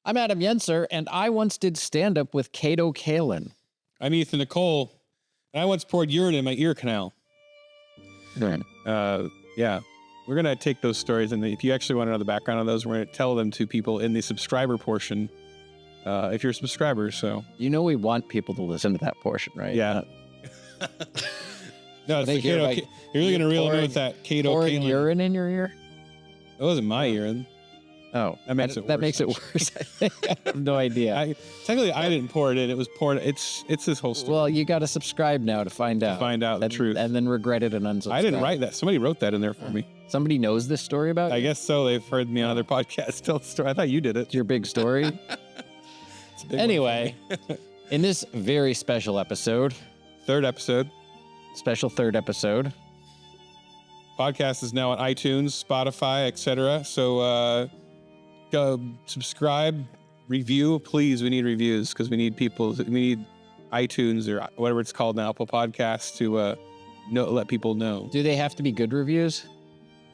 I'm Adam Yenser, and I once did stand-up with Kato Kalin. I'm Ethan Nicolle, and I once poured urine in my ear canal. Yeah. We're going to take those stories, and if you actually want to know the background on those, we're going to tell them to people in the subscriber portion, if you're a subscriber, so. You know we want people to listen to that portion, right? Yeah. No, it's the Kato. You're really going to reel them in with that Kato pouring Kalin. urine in your ear? That wasn't my urine. Oh, that makes it worse. I think. I have no idea. Technically, I didn't pour it in. It was poured. It's this whole story. Well, you got to subscribe now to find out. The truth. And then regret it and unsubscribe. I didn't write that. Somebody wrote that in there for me. Somebody knows this story about you? I guess so. They've heard me on other podcasts tell the story. I thought you did it. It's your big story. Anyway, in this very special episode. Special third episode. Podcast is now on iTunes, Spotify, etc. So go subscribe, review, please. We need reviews because we need iTunes or whatever it's called now, Apple Podcasts to let people know. Do they have to be good reviews?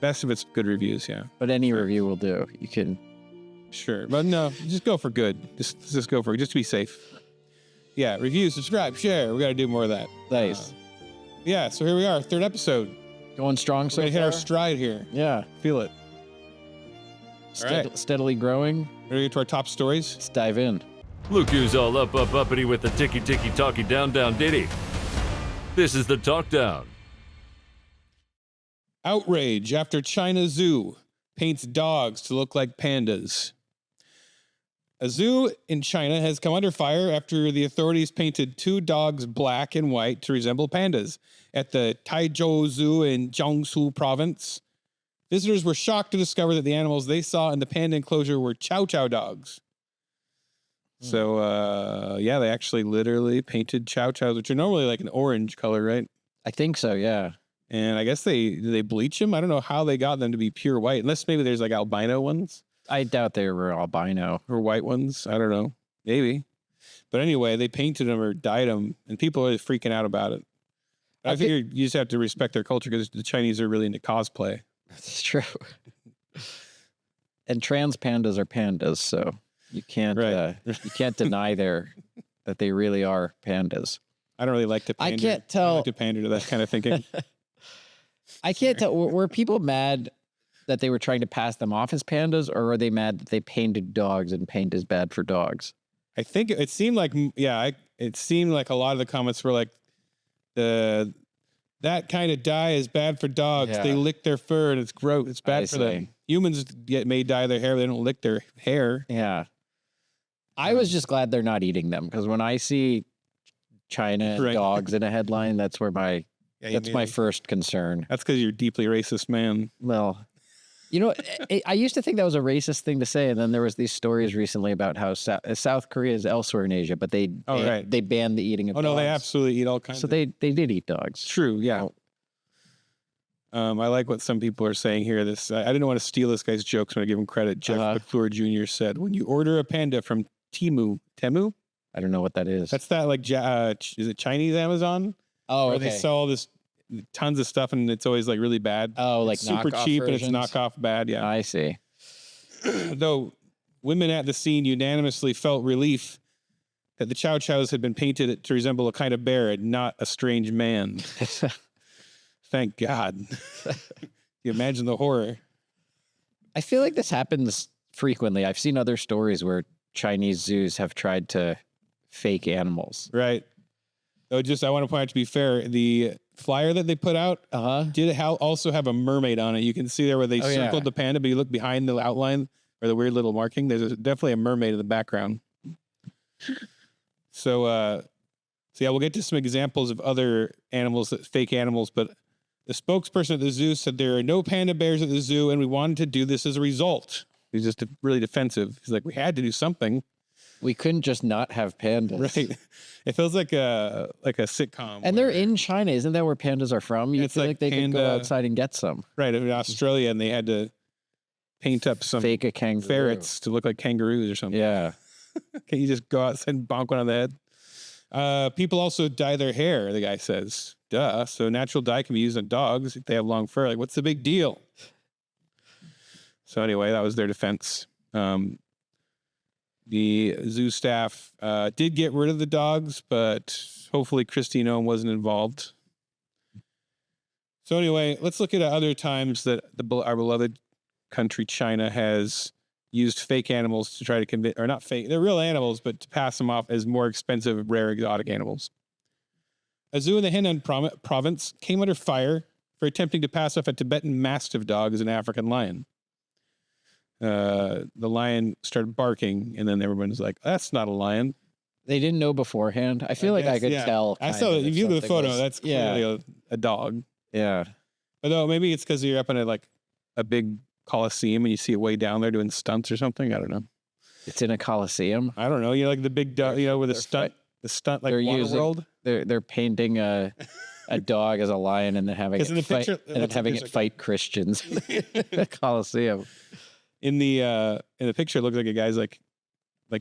Best of it's good reviews, yeah. But any review will do. You can. Sure, but no, just go for good. Just go for it, just to be safe. Yeah, review, subscribe, share. We got to do more of that. Nice. Yeah, so here we are, third episode. Going strong so far. We're gonna hit our stride here. Yeah. Feel it. All right. Steadily growing. Ready to get to our top stories? Let's dive in. Look who's all uppity with the ticky talky down ditty. This is the Talk Down. Outrage after China Zoo paints dogs to look like pandas. A zoo in China has come under fire after the authorities painted 2 dogs black and white to resemble pandas at the Taizhou Zoo in Jiangsu province. Visitors were shocked to discover that the animals they saw in the panda enclosure were chow chow dogs. So, yeah, they actually literally painted chow chows, which are normally like an orange color, right? I think so, yeah. And I guess they bleach them. I don't know how they got them to be pure white, unless maybe there's like albino ones. I doubt they were albino. Or white ones. I don't know. Maybe. But anyway, they painted them or dyed them, and people are freaking out about it. I figure you just have to respect their culture because the Chinese are really into cosplay. That's true. And trans pandas are pandas, so you can't deny that they really are pandas. I don't really like to pander. I can't tell. I like to pander to that kind of thinking. I can't tell. Were people mad that they were trying to pass them off as pandas, or were they mad that they painted dogs and paint is bad for dogs? I think it seemed like, it seemed like a lot of the comments were like, that kind of dye is bad for dogs. Yeah. They lick their fur and it's gross. It's bad for them. Humans may dye their hair, but they don't lick their hair. Yeah. I was just glad they're not eating them, because when I see China dogs in a headline, that's where my first concern. That's because you're a deeply racist man. Well, you know, I used to think that was a racist thing to say, and then there was these stories recently about how South Korea is elsewhere in Asia, but they banned the eating of dogs. Oh, no, they absolutely eat all kinds of... So they did eat dogs. True, yeah. I like what some people are saying here. I didn't want to steal this guy's jokes when I give him credit. Jeff McClure Jr. said, when you order a panda from Temu? I don't know what that is. That's that, like, is it Chinese Amazon? Oh, where they sell all this tons of stuff and it's always like really bad. Oh, like super cheap versions. And it's knockoff bad. Yeah, I see. Though women at the scene unanimously felt relief that the chow chows had been painted to resemble a kind of bear and not a strange man. Thank God. You imagine the horror. I feel like this happens frequently. I've seen other stories where Chinese zoos have tried to fake animals. Right. Though I want to point out, to be fair, the flyer that they put out did also have a mermaid on it. You can see there where they circled the panda, but you look behind the outline or the weird little marking, there's definitely a mermaid in the background. So yeah, we'll get to some examples of other animals, fake animals, but the spokesperson at the zoo said there are no panda bears at the zoo, and we wanted to do this as a result. He's just really defensive. He's like, we had to do something. We couldn't just not have pandas. Right. It feels like a sitcom. And they're in China. Isn't that where pandas are from? You feel like they could go outside and get some. Right. In Australia, and they had to paint up some fake a kangaroo ferrets to look like kangaroos or something. Yeah. Can you just go outside and bonk one on the head? People also dye their hair, the guy says. Duh. So natural dye can be used on dogs if they have long fur. Like, what's the big deal? So anyway, that was their defense. The zoo staff did get rid of the dogs, but hopefully Christine Ohm wasn't involved. So anyway, let's look at other times that our beloved country, China, has used fake animals to try to convince, or not fake, they're real animals, but to pass them off as more expensive, rare, exotic animals. A zoo in the Henan province came under fire for attempting to pass off a Tibetan Mastiff dog as an African lion. The lion started barking, and then everyone was like, that's not a lion. They didn't know beforehand. I feel like I could tell. I saw if you look at the photo, that's clearly a dog. Yeah. Although maybe it's because you're up in a big coliseum and you see it way down there doing stunts or something. I don't know. It's in a coliseum. I don't know. You know, like the big dog, you know, where the stunt like Waterworld. They're painting a dog as a lion and then having it fight Christians in the coliseum. In the picture, it looks like a guy's like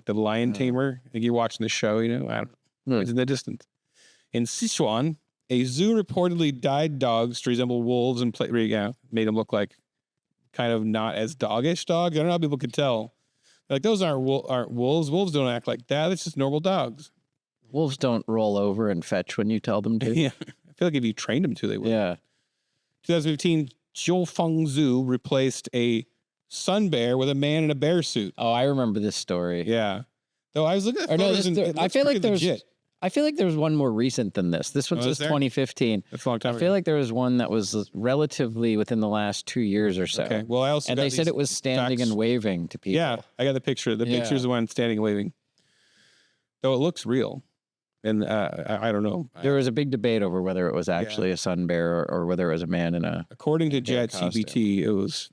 the lion tamer. Like you're watching the show, you know. I don't know. It's in the distance. In Sichuan, a zoo reportedly dyed dogs to resemble wolves and made them look like kind of not as doggish dogs. I don't know how people could tell. Like those aren't wolves. Wolves don't act like that. It's just normal dogs. Wolves don't roll over and fetch when you tell them to. Yeah, I feel like if you trained them to, they would. Yeah. 2015, Jiufeng Zoo replaced a sun bear with a man in a bear suit. Oh, I remember this story. Yeah. Though I was looking at photos I feel like there's one more recent than this. This one's just 2015. That's a long time ago. I feel like there was one that was relatively within the last 2 years or so. Okay. Well, I also they said it was standing and waving to people. Yeah, I got the picture. The picture's the one standing and waving. Though it looks real. And I don't know. There was a big debate over whether it was actually a sun bear or whether it was a man in a. According to ChatGPT, it was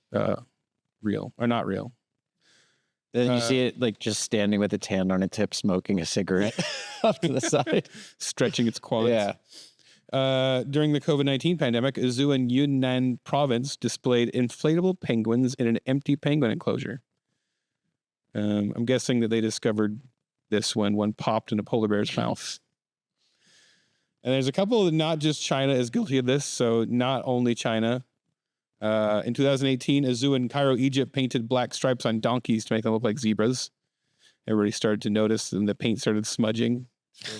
real or not real. Then you see it like just standing with its hand on its hip, smoking a cigarette off to the side, stretching its quads. Yeah. During the COVID-19 pandemic, a zoo in Yunnan province displayed inflatable penguins in an empty penguin enclosure. I'm guessing that they discovered this when one popped in a polar bear's mouth. And there's a couple that not just China is guilty of this, so not only China. In 2018, a zoo in Cairo, Egypt painted black stripes on donkeys to make them look like zebras. Everybody started to notice and the paint started smudging.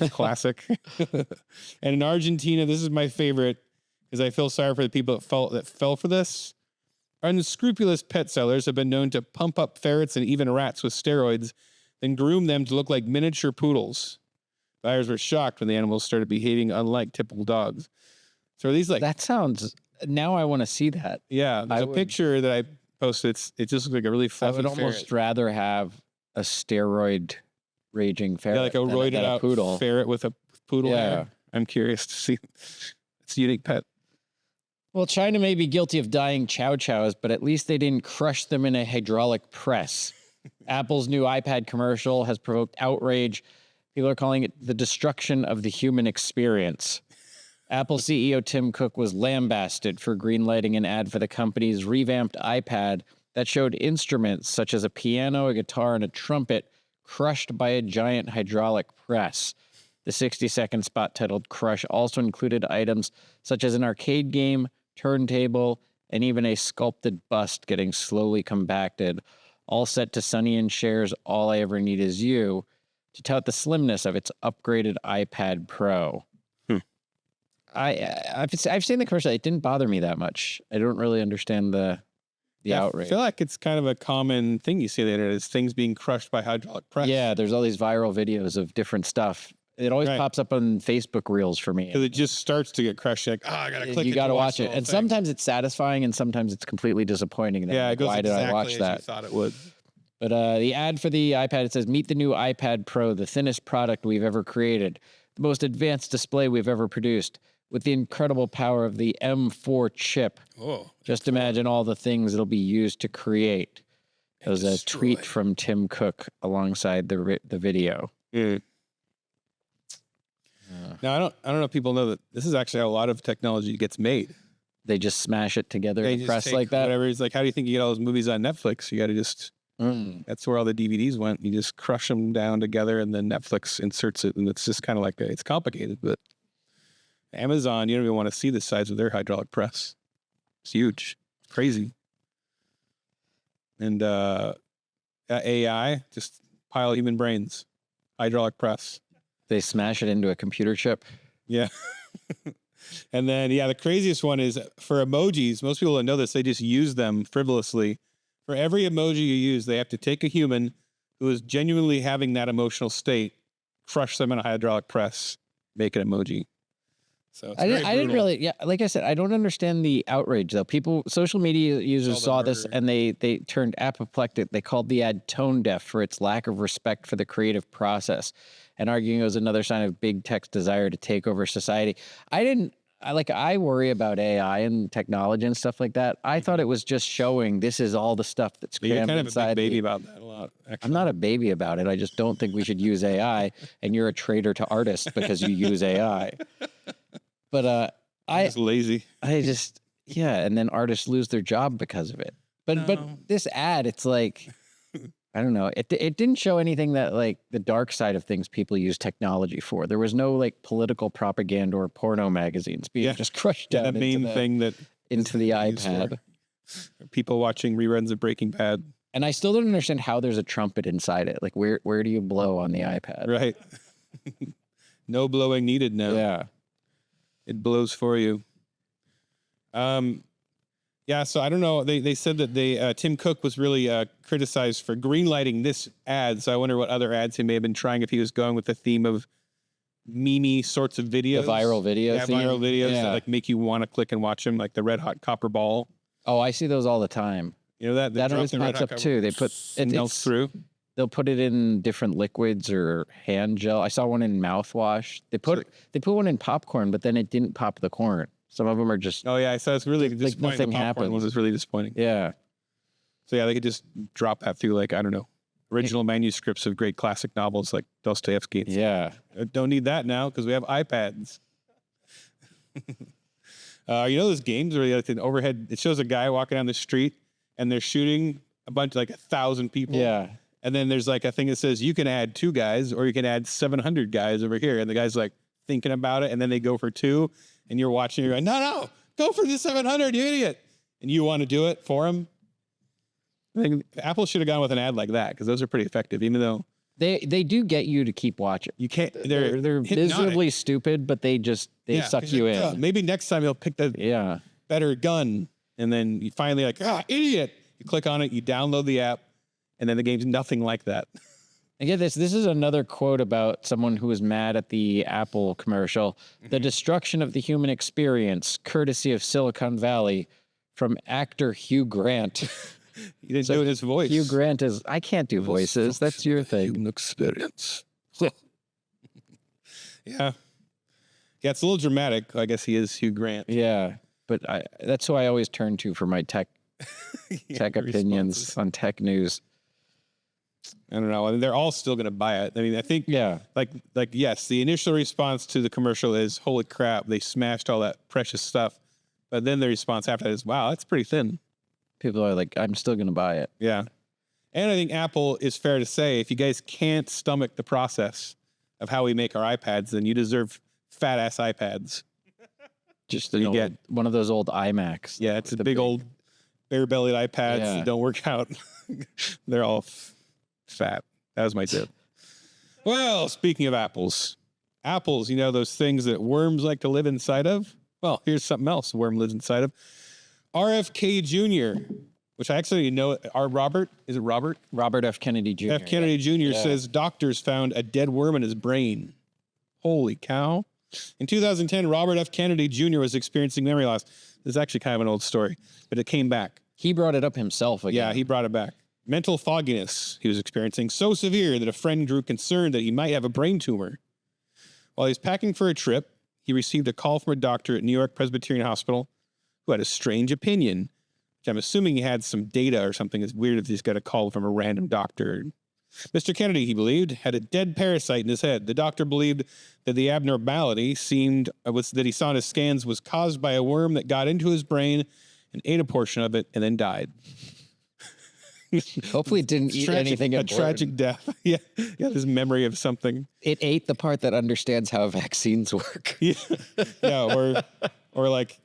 Classic. And in Argentina, this is my favorite because I feel sorry for the people that fell for this. Unscrupulous pet sellers have been known to pump up ferrets and even rats with steroids, then groom them to look like miniature poodles. Buyers were shocked when the animals started behaving unlike typical dogs. So are these like... That sounds... Now I want to see that. Yeah, there's a picture that I posted. It just looks like a really fluffy ferret. I would almost rather have a steroid raging ferret. Yeah, like a roided out poodle. Ferret with a poodle hair. I'm curious to see. It's a unique pet. Well, China may be guilty of dyeing chow chows, but at least they didn't crush them in a hydraulic press. Apple's new iPad commercial has provoked outrage. People are calling it the destruction of the human experience. Apple CEO Tim Cook was lambasted for greenlighting an ad for the company's revamped iPad that showed instruments such as a piano, a guitar, and a trumpet crushed by a giant hydraulic press. The 60-second spot titled Crush also included items such as an arcade game, turntable, and even a sculpted bust getting slowly compacted, all set to Sonny and Cher's All I Ever Need Is You to tout the slimness of its upgraded iPad Pro. I've seen the commercial. It didn't bother me that much. I don't really understand the outrage. I feel like it's kind of a common thing you see on the internet is things being crushed by hydraulic press. Yeah, there's all these viral videos of different stuff. It always pops up on Facebook Reels for me. Because it just starts to get crushed. You're like, I gotta click it. You gotta watch it. And sometimes it's satisfying and sometimes it's completely disappointing. Yeah, it goes why did I watch that? You thought it would. But the ad for the iPad, it says, meet the new iPad Pro, the thinnest product we've ever created, the most advanced display we've ever produced, with the incredible power of the M4 chip. Oh, just imagine all the things it'll be used to create. It was a tweet from Tim Cook alongside the video. Yeah. Now, I don't know if people know that this is actually how a lot of technology gets made. They just smash it together and press like that? Whatever. It's like, how do you think you get all those movies on Netflix? You got to just... That's where all the DVDs went. You just crush them down together and then Netflix inserts it. And it's just kind of like, it's complicated, but Amazon, you don't even want to see the size of their hydraulic press. It's huge. Crazy. And AI, just pile of human brains. Hydraulic press. They smash it into a computer chip. Yeah. And then, the craziest one is for emojis. Most people don't know this. They just use them frivolously. For every emoji you use, they have to take a human who is genuinely having that emotional state, crush them in a hydraulic press, make an emoji. So I didn't really, like I said, I don't understand the outrage though. Social media users saw this and they turned apoplectic. They called the ad tone deaf for its lack of respect for the creative process and arguing it was another sign of big tech's desire to take over society. I worry about AI and technology and stuff like that. I thought it was just showing this is all the stuff that's crammed You're kind of inside a big baby about that a lot. Actually. I'm not a baby about it. I just don't think we should use AI, and you're a traitor to artists because you use AI. But I'm just lazy. And then artists lose their job because of it. But this ad, it's like, I don't know. It didn't show anything that like the dark side of things people use technology for. There was no like political propaganda or porno magazines being just crushed down. The main thing that into the iPad. People watching reruns of Breaking Bad. And I still don't understand how there's a trumpet inside it. Like where do you blow on the iPad? Right. No blowing needed now. Yeah. It blows for you. So I don't know. They said that Tim Cook was really criticized for greenlighting this ad. So I wonder what other ads he may have been trying if he was going with the theme of meme sorts of videos. The viral videos. Yeah, viral videos that like make you want to click and watch them, like the Red Hot Copper Ball. Oh, I see those all the time. You know that always pops up too. They put it melts through. They'll put it in different liquids or hand gel. I saw one in mouthwash. They put one in popcorn, but then it didn't pop the corn. Some of them are just. Oh yeah, so it's really disappointing. Like nothing the popcorn happens. was really disappointing. Yeah. So yeah, they could just drop that through like I don't know, original manuscripts of great classic novels like Dostoevsky. Yeah. Don't need that now because we have iPads. Those games where like an overhead. It shows a guy walking down the street and they're shooting a bunch, like 1,000 people. Yeah. And then there's like a thing that says you can add 2 guys or you can add 700 guys over here. And the guy's like thinking about it. And then they go for 2 and you're watching. You're like, no, go for the 700, you idiot. And you want to do it for him. I think Apple should have gone with an ad like that because those are pretty effective, even though they do get you to keep watching. You can't. They're miserably stupid, but they suck you in. Maybe next time you'll pick the better gun. And then you finally like, idiot. You click on it, you download the app. And then the game's nothing like that. And get this. This is another quote about someone who was mad at the Apple commercial. The destruction of the human experience, courtesy of Silicon Valley, from actor Hugh Grant. He didn't do it his voice. Hugh Grant I can't do voices. That's your thing. Human experience. Yeah, it's a little dramatic. I guess he is Hugh Grant. Yeah, but that's who I always turn to for my tech opinions on tech news. I don't know. I mean, they're all still going to buy it. I mean, I think, yes, the initial response to the commercial is, holy crap, they smashed all that precious stuff. But then the response after that is, wow, that's pretty thin. People are like, I'm still going to buy it. Yeah. And I think Apple is fair to say, if you guys can't stomach the process of how we make our iPads, then you deserve fat ass iPads. Just you get one of those old iMacs. Yeah, it's a big old bare bellied iPads that don't work out. They're all fat. That was my tip. Well, speaking of apples, those things that worms like to live inside of. Well, here's something else a worm lives inside of. RFK Jr., which I actually know. Robert F. Kennedy Jr. F. Kennedy Jr. says doctors found a dead worm in his brain. Holy cow. In 2010, Robert F. Kennedy Jr. was experiencing memory loss. This is actually kind of an old story, but it came back. He brought it up himself again. Yeah, he brought it back. Mental fogginess he was experiencing so severe that a friend grew concerned that he might have a brain tumor. While he was packing for a trip, he received a call from a doctor at New York Presbyterian Hospital who had a strange opinion, which I'm assuming he had some data or something. It's weird if he's got a call from a random doctor. Mr. Kennedy, he believed, had a dead parasite in his head. The doctor believed that the abnormality that he saw in his scans was caused by a worm that got into his brain and ate a portion of it and then died. Hopefully it didn't eat anything important. A tragic death. Yeah, his memory of something. It ate the part that understands how vaccines work. Yeah, or like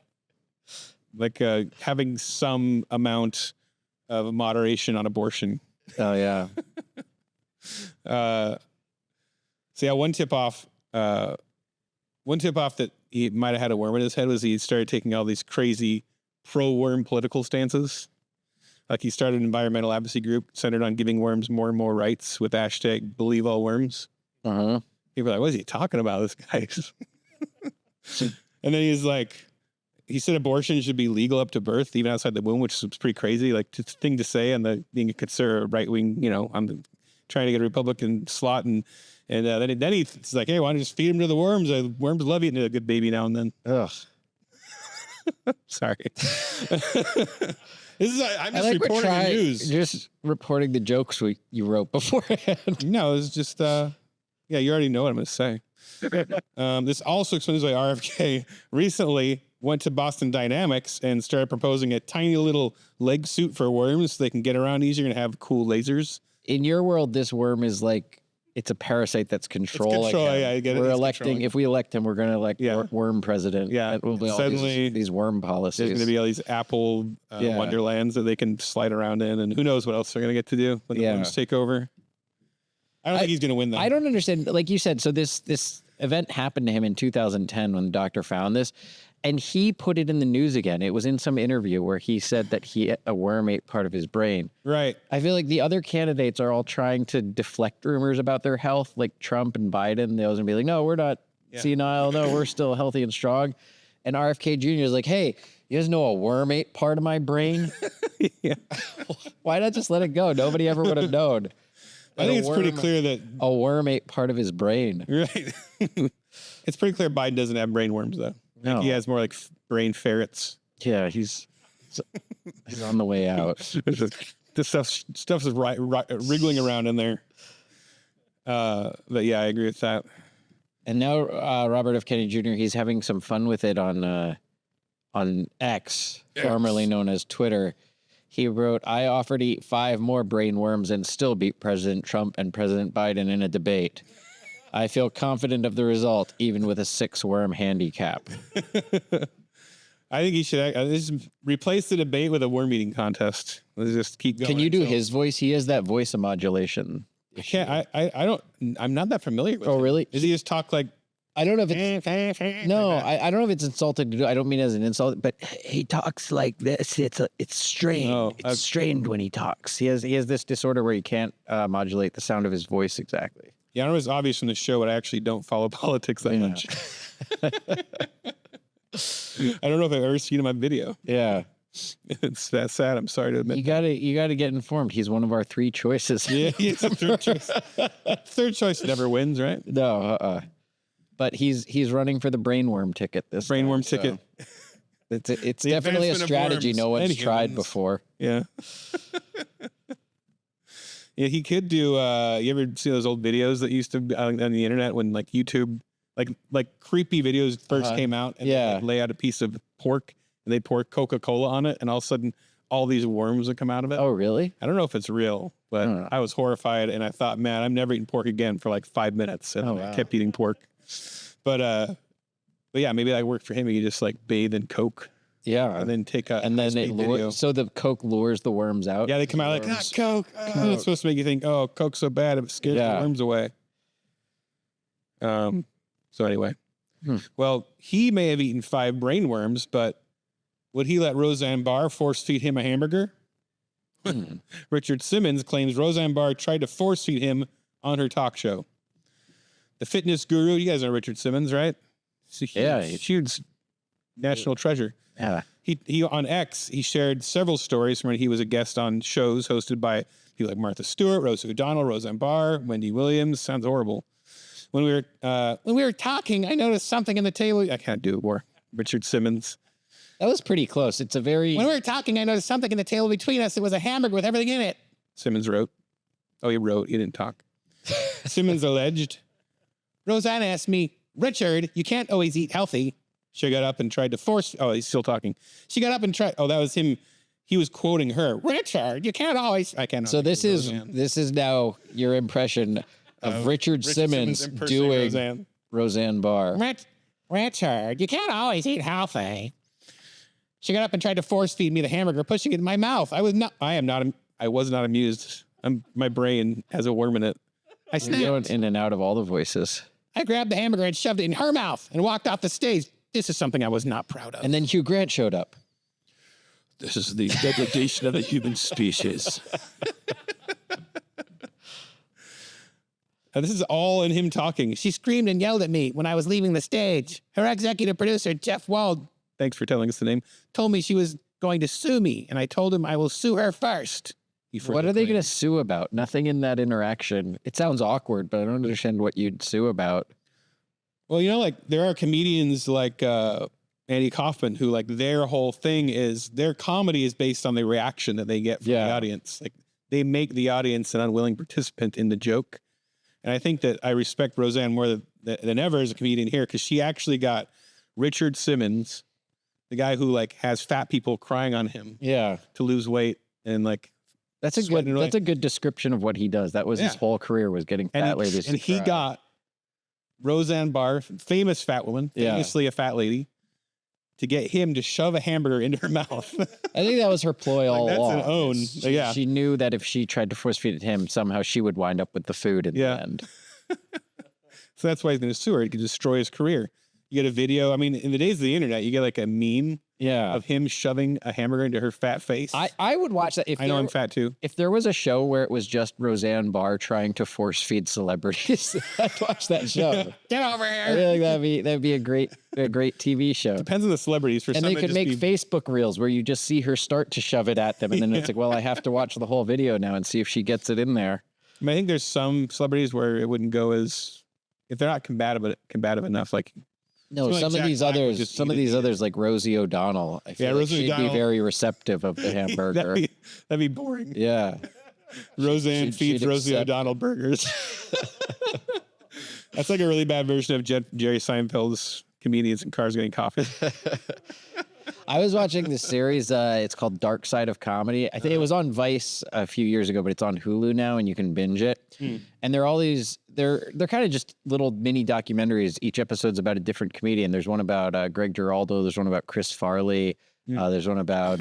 having some amount of moderation on abortion. Oh, yeah. So yeah, one tip off that he might have had a worm in his head was he started taking all these crazy pro-worm political stances. Like he started an environmental advocacy group centered on giving worms more and more rights with hashtag believe all worms. Uh-huh. People are like, what is he talking about, this guy? And then he's like, he said abortion should be legal up to birth, even outside the womb, which is pretty crazy. Like, it's a thing to say, and being a conservative right-wing, I'm trying to get a Republican slot, and then he's like, hey, why don't you just feed him to the worms? Worms love eating a good baby now and then. Ugh. Sorry. I'm just like reporting the news. Just reporting the jokes you wrote beforehand. No, it's just, you already know what I'm going to say. This also explains why RFK recently went to Boston Dynamics and started proposing a tiny little leg suit for worms so they can get around easier and have cool lasers. In your world, this worm is like, it's a parasite that's control. It's control, I get it. We're electing, if we elect him, we're going to elect worm president. Yeah. It will be Suddenly, all these worm policies. There's going to be all these Apple wonderlands that they can slide around in, and who knows what else they're going to get to do when the worms take over. I don't think he's going to win, though. I don't understand. Like you said, so this event happened to him in 2010 when the doctor found this, and he put it in the news again. It was in some interview where he said that a worm ate part of his brain. Right. I feel like the other candidates are all trying to deflect rumors about their health, like Trump and Biden. They'll be like, no, we're not senile. No, we're still healthy and strong. And RFK Jr. is like, hey, you guys know a worm ate part of my brain? Yeah. Why not just let it go? Nobody ever would have known. I think it's pretty clear that a worm ate part of his brain. Right. It's pretty clear Biden doesn't have brain worms, though. No. Like he has more like brain ferrets. Yeah, he's on the way out. This stuff's wriggling around in there. But yeah, I agree with that. And now Robert F. Kennedy Jr., he's having some fun with it on X, formerly known as Twitter. He wrote, I offer to eat 5 more brain worms and still beat President Trump and President Biden in a debate. I feel confident of the result, even with a 6-worm handicap. I think he should just replace the debate with a worm eating contest. Let's just keep going. Can you do his voice? He has that voice of modulation. I can't. I'm not that familiar with him. Really? Does he just talk like? I don't know if it's no. I don't know if it's insulting to do. I don't mean as an insult, but he talks like this. It's strained. Oh, it's strained when he talks. He has this disorder where he can't modulate the sound of his voice exactly. Yeah, I know it's obvious from the show, but I actually don't follow politics that much. I don't know if I've ever seen him on video. Yeah. It's that sad. I'm sorry to admit. You gotta get informed. He's one of our 3 choices. Yeah, he's a third choice. Third choice never wins, right? No, But he's running for the brainworm ticket this brainworm time, ticket. So it's definitely a strategy no one's tried before. Yeah. Yeah, he could do. You ever see those old videos that used to be on the internet when like YouTube, like creepy videos first came out, and they'd lay out a piece of pork and they'd pour Coca-Cola on it, and all of a sudden all these worms would come out of it. Oh, really? I don't know if it's real, but I was horrified, and I thought, man, I'm never eating pork again for like 5 minutes, and I kept eating pork. But yeah, maybe that worked for him. He could just like bathe in Coke. Yeah, and then take a and then it lures. So the Coke lures the worms out. Yeah, they come out like Coke. Oh, it's supposed to make you think, oh, Coke's so bad it scares the worms away. So anyway, well, he may have eaten 5 brain worms, but would he let Roseanne Barr force feed him a hamburger? Richard Simmons claims Roseanne Barr tried to force feed him on her talk show. The fitness guru, you guys know Richard Simmons, right? Huge national treasure. Yeah. He on X, he shared several stories from when he was a guest on shows hosted by people like Martha Stewart, Rosie O'Donnell, Roseanne Barr, Wendy Williams. Sounds horrible. When we were talking, I noticed something in the table. I can't do it more. Richard Simmons. That was pretty close. It's a very... When we were talking, I noticed something in the table between us. It was a hamburger with everything in it. Simmons wrote. Oh, he wrote. He didn't talk. Simmons alleged. Roseanne asked me, Richard, you can't always eat healthy. She got up and tried to force... Oh, he's still talking. She got up and tried... Oh, that was him. He was quoting her. Richard, you can't always... I cannot. So this is now your impression of Richard Simmons doing Roseanne Barr. Richard, you can't always eat healthy. She got up and tried to force feed me the hamburger, pushing it in my mouth. I was not amused. My brain has a worm in it. I You're going snapped. in and out of all the voices. I grabbed the hamburger and shoved it in her mouth and walked off the stage. This is something I was not proud of. And then Hugh Grant showed up. This is the degradation of the human species. This is all in him talking. She screamed and yelled at me when I was leaving the stage. Her executive producer, Jeff Wald, Thanks for telling us the name. told me she was going to sue me, and I told him I will sue her first. What are they going to sue about? Nothing in that interaction. It sounds awkward, but I don't understand what you'd sue about. Well, you know, like there are comedians like Andy Kaufman who like their whole thing is their comedy is based on the reaction that they get from the audience. Like they make the audience an unwilling participant in the joke. And I think that I respect Roseanne more than ever as a comedian here because she actually got Richard Simmons, the guy who like has fat people crying on him to lose weight and like that's a good description of what he does. That was his whole career was getting fat ladies. And he got Roseanne Barr, famous fat woman, famously a fat lady, to get him to shove a hamburger into her mouth. I think that was her ploy all along. That's an own. She knew that if she tried to force feed it to him, somehow she would wind up with the food in the end. So that's why he's going to sue her. He could destroy his career. You get a video. I mean, in the days of the internet, you get like a meme of him shoving a hamburger into her fat face. I would watch that. If I know I'm fat too. If there was a show where it was just Roseanne Barr trying to force feed celebrities, I'd watch that show. Get over here. I feel like that'd be a great TV show. Depends on the celebrities. For and some, they could make Facebook reels where you just see her start to shove it at them, and then it's like, well, I have to watch the whole video now and see if she gets it in there. I mean, I think there's some celebrities where it wouldn't go as if they're not combative enough. Like no, some of these others, like Rosie O'Donnell, I feel like she'd be very receptive of the hamburger. that'd be boring. Yeah, Roseanne feeds Rosie O'Donnell burgers. That's like a really bad version of Jerry Seinfeld's Comedians in Cars Getting Coffee. I was watching this series. It's called Dark Side of Comedy. I think it was on Vice a few years ago, but it's on Hulu now, and you can binge it. And they're all these. They're kind of just little mini documentaries. Each episode's about a different comedian. There's one about Greg Giraldo. There's one about Chris Farley. There's one about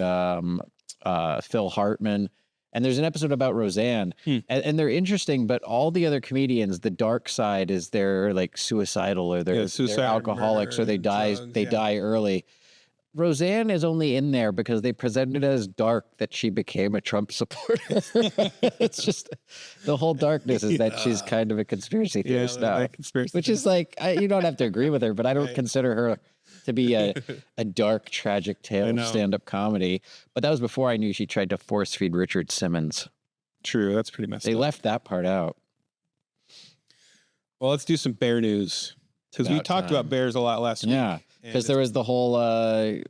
Phil Hartman. And there's an episode about Roseanne. And they're interesting, but all the other comedians, the dark side is they're like suicidal or they're alcoholics or they die early. Roseanne is only in there because they presented it as dark that she became a Trump supporter. It's just the whole darkness is that she's kind of a conspiracy theorist now, which is like, you don't have to agree with her, but I don't consider her to be a dark, tragic tale of stand-up comedy. But that was before I knew she tried to force feed Richard Simmons. True, that's pretty messed up. They left that part out. Well, let's do some bear news because we talked about bears a lot last week. Yeah. Because there was the whole,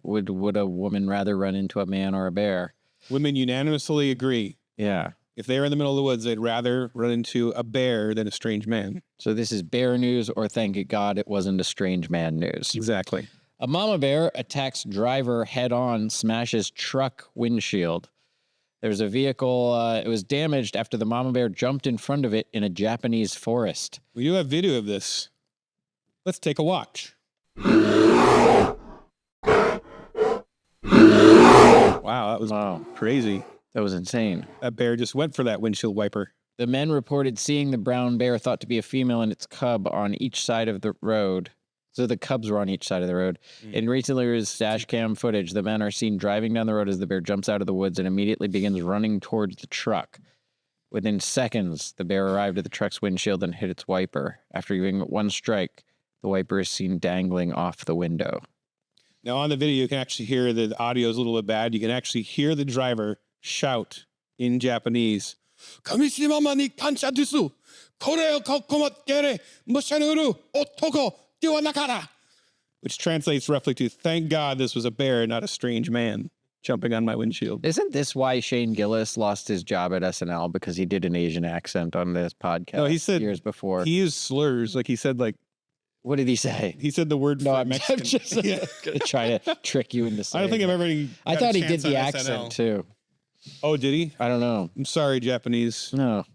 would a woman rather run into a man or a bear? Women unanimously agree. Yeah. If they were in the middle of the woods, they'd rather run into a bear than a strange man. So this is bear news, or thank God it wasn't a strange man news. Exactly. A mama bear attacks driver head-on, smashes truck windshield. There's a vehicle, it was damaged after the mama bear jumped in front of it in a Japanese forest. We do have video of this. Let's take a watch. Wow, that was crazy. That was insane. That bear just went for that windshield wiper. The men reported seeing the brown bear, thought to be a female, and its cub on each side of the road. So the cubs were on each side of the road. In recently released dash cam footage, the men are seen driving down the road as the bear jumps out of the woods and immediately begins running towards the truck. Within seconds, the bear arrived at the truck's windshield and hit its wiper. After giving it one strike, the wiper is seen dangling off the window. Now, on the video, you can actually hear the audio is a little bit bad. You can actually hear the driver shout in Japanese, "Kamishimaama ni kansha desu. Kore o kokomatte mushanuru otoko dewa nakara," which translates roughly to, "Thank God this was a bear, not a strange man jumping on my windshield." Isn't this why Shane Gillis lost his job at SNL? Because he did an Asian accent on this podcast he said years before. He used slurs. Like he said, like, what did he say? He said the word for Mexican. I'm just going to try to trick you into saying I don't think I've ever. I thought he did the accent too. Oh, did he? I don't know. I'm sorry, Japanese. No.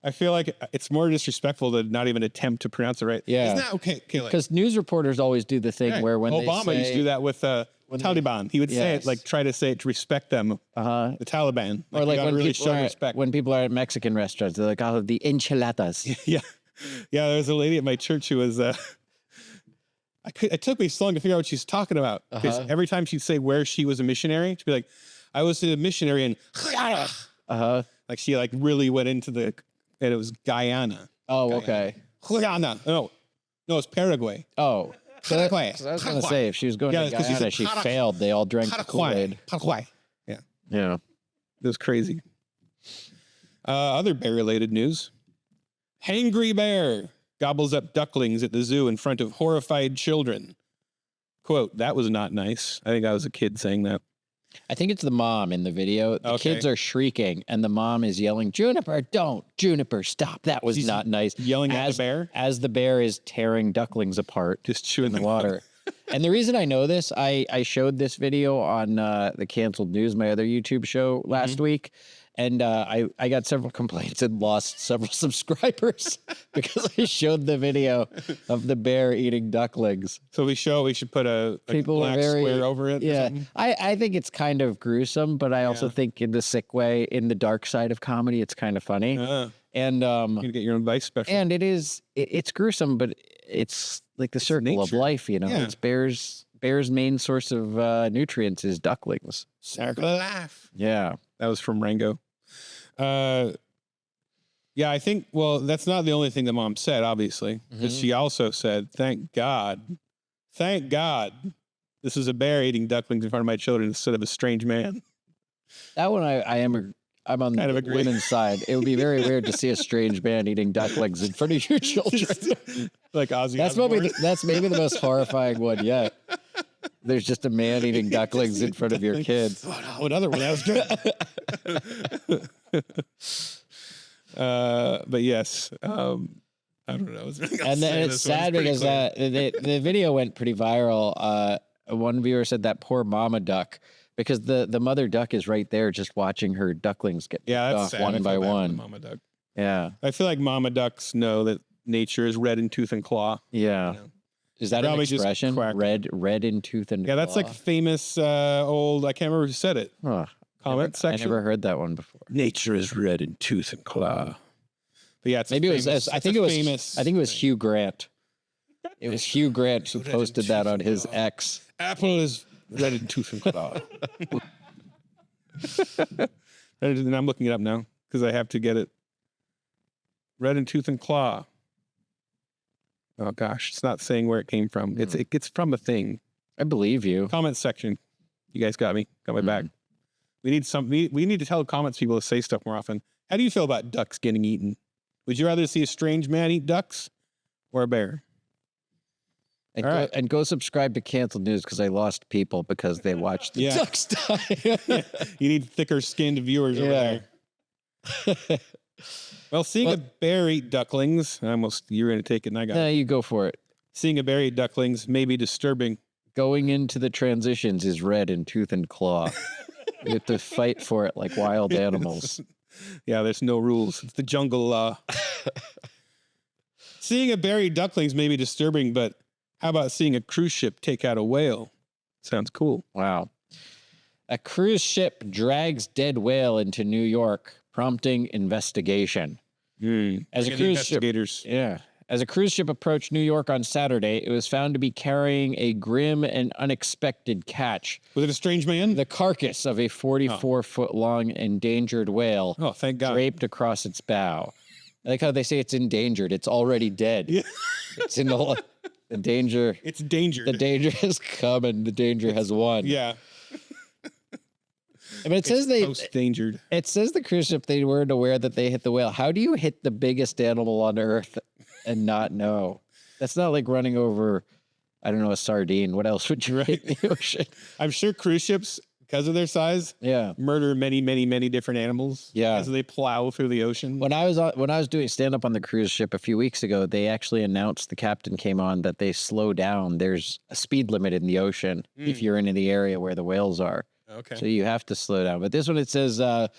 I feel like it's more disrespectful to not even attempt to pronounce it right. Yeah. Isn't that okay? Because news reporters always do the thing where when Obama they say, used to do that with Taliban. He would say it Yes. try to say it to respect them. The Taliban. Or like you gotta when, really people show are, respect. when people are at Mexican restaurants, they're like, oh, the enchiladas. Yeah. Yeah, there was a lady at my church who was it took me so long to figure out what she's talking about. Because every time she'd say where she was a missionary, she'd be like, I was a missionary in like she really went into and it was Guyana. Oh, okay. Guyana. No, it's Paraguay. Oh. Paraguay. So I was going to say, if she was going to because she Guyana, said she failed. They all drank the Kool-Aid. Paraguay. Yeah. Yeah. It was crazy. Other bear-related news. Hangry bear gobbles up ducklings at the zoo in front of horrified children. Quote, that was not nice. I think that was a kid saying that. I think it's the mom in the video. The kids are shrieking, and the mom is yelling, Juniper, don't. Juniper, stop. That was not nice. Yelling at the bear? As the bear is tearing ducklings apart. Just chewing the water. And the reason I know this, I showed this video on the Canceled News, my other YouTube show last week. And I got several complaints and lost several subscribers because I showed the video of the bear eating ducklings. So we should put a black square over it. Yeah, I think it's kind of gruesome, but I also think in the sick way, in the dark side of comedy, it's kind of funny. And you're gonna get your own Vice special. And it's gruesome, but it's like the circle of life, you know. Yeah. It's bear's main source of nutrients is ducklings. Circle of life. Yeah, that was from Rango. Yeah, I think, well, that's not the only thing that mom said, obviously, because she also said, thank God, this is a bear eating ducklings in front of my children instead of a strange man. That one I'm on kind of the women's side. It would be very weird to see a strange man eating ducklings in front of your children. Like Ozzy Osbourne. That's maybe the most horrifying one yet. There's just a man eating ducklings in front of your kids. Oh, no, another one. That was good. But yes, I don't know. And then it's sad because the video went pretty viral. One viewer said that poor mama duck, because the mother duck is right there just watching her ducklings get that's off one by one. Mama duck. Yeah. I feel like mama ducks know that nature is red in tooth and claw. Yeah. You know? Is that an expression? Red in tooth and claw? That's like famous old, I can't remember who said it. Comment section. I never heard that one before. Nature is red in tooth and claw. But yeah, it's maybe famous, it was. I think it was famous. I think it was Hugh Grant. It was Hugh Grant who posted that on his X. Apple is red in tooth and claw. And I'm looking it up now because I have to get it. Red in tooth and claw. Oh gosh, it's not saying where it came from. It's from a thing. I believe you. Comment section. You guys got me. Got my back. We need we need to tell comments people to say stuff more often. How do you feel about ducks getting eaten? Would you rather see a strange man eat ducks or a bear? And go subscribe to Canceled News because I lost people because they watched the ducks die. You need thicker skinned viewers over there. Well, seeing a bear eat ducklings, you're going to take it and I got it. No, you go for it. Seeing a bear eat ducklings may be disturbing. Going into the transitions is red in tooth and claw. You have to fight for it like wild animals. Yeah, there's no rules. It's the jungle law. Seeing a bear eat ducklings may be disturbing, but how about seeing a cruise ship take out a whale? Sounds cool. Wow. A cruise ship drags dead whale into New York, prompting investigation. As a cruise ship, as a cruise ship approached New York on Saturday, it was found to be carrying a grim and unexpected catch. Was it a strange man? The carcass of a 44-foot-long endangered whale. Oh, thank God. Draped across its bow. I like how they say it's endangered. It's already dead. Yeah. It's in the danger. It's dangered. The danger has come and the danger has won. Yeah. But it says endangered. It says the cruise ship, they weren't aware that they hit the whale. How do you hit the biggest animal on Earth and not know? That's not like running over, I don't know, a sardine. What else would you hit in the ocean? I'm sure cruise ships, because of their size, murder many, many, many different animals. Yeah, as they plow through the ocean. When I was doing stand up on the cruise ship a few weeks ago, they actually announced, the captain came on, that they slow down. There's a speed limit in the ocean if you're in the area where the whales are. Okay. So you have to slow down. But this one, it says the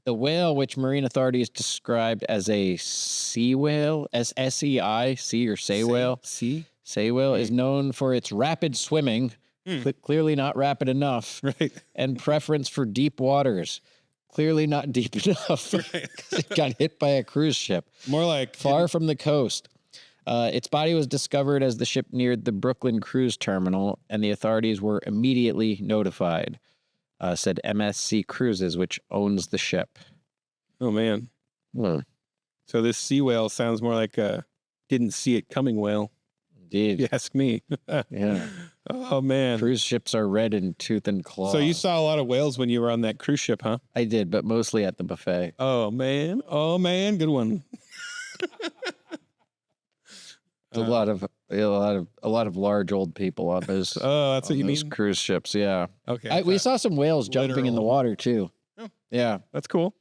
whale, which marine authorities described as a sea whale, S-E-I, sea or say whale. Sea? Say whale is known for its rapid swimming, Clearly not rapid enough. Right. And preference for deep waters. Clearly not deep enough. It got hit by a cruise ship. More like Far from the coast. Its body was discovered as the ship neared the Brooklyn cruise terminal, and the authorities were immediately notified, said MSC Cruises, which owns the ship. Oh, man. So this sea whale sounds more like a didn't see it coming whale. Indeed. You ask me. Yeah. Oh, man. Cruise ships are red in tooth and claw. So you saw a lot of whales when you were on that cruise ship, huh? I did, but mostly at the buffet. Oh, man. Oh, man. Good one. A lot of large old people on those. Oh, that's what you those mean? cruise ships. Yeah. Okay. We saw some whales jumping in the literal. water too. Oh. Yeah. That's cool.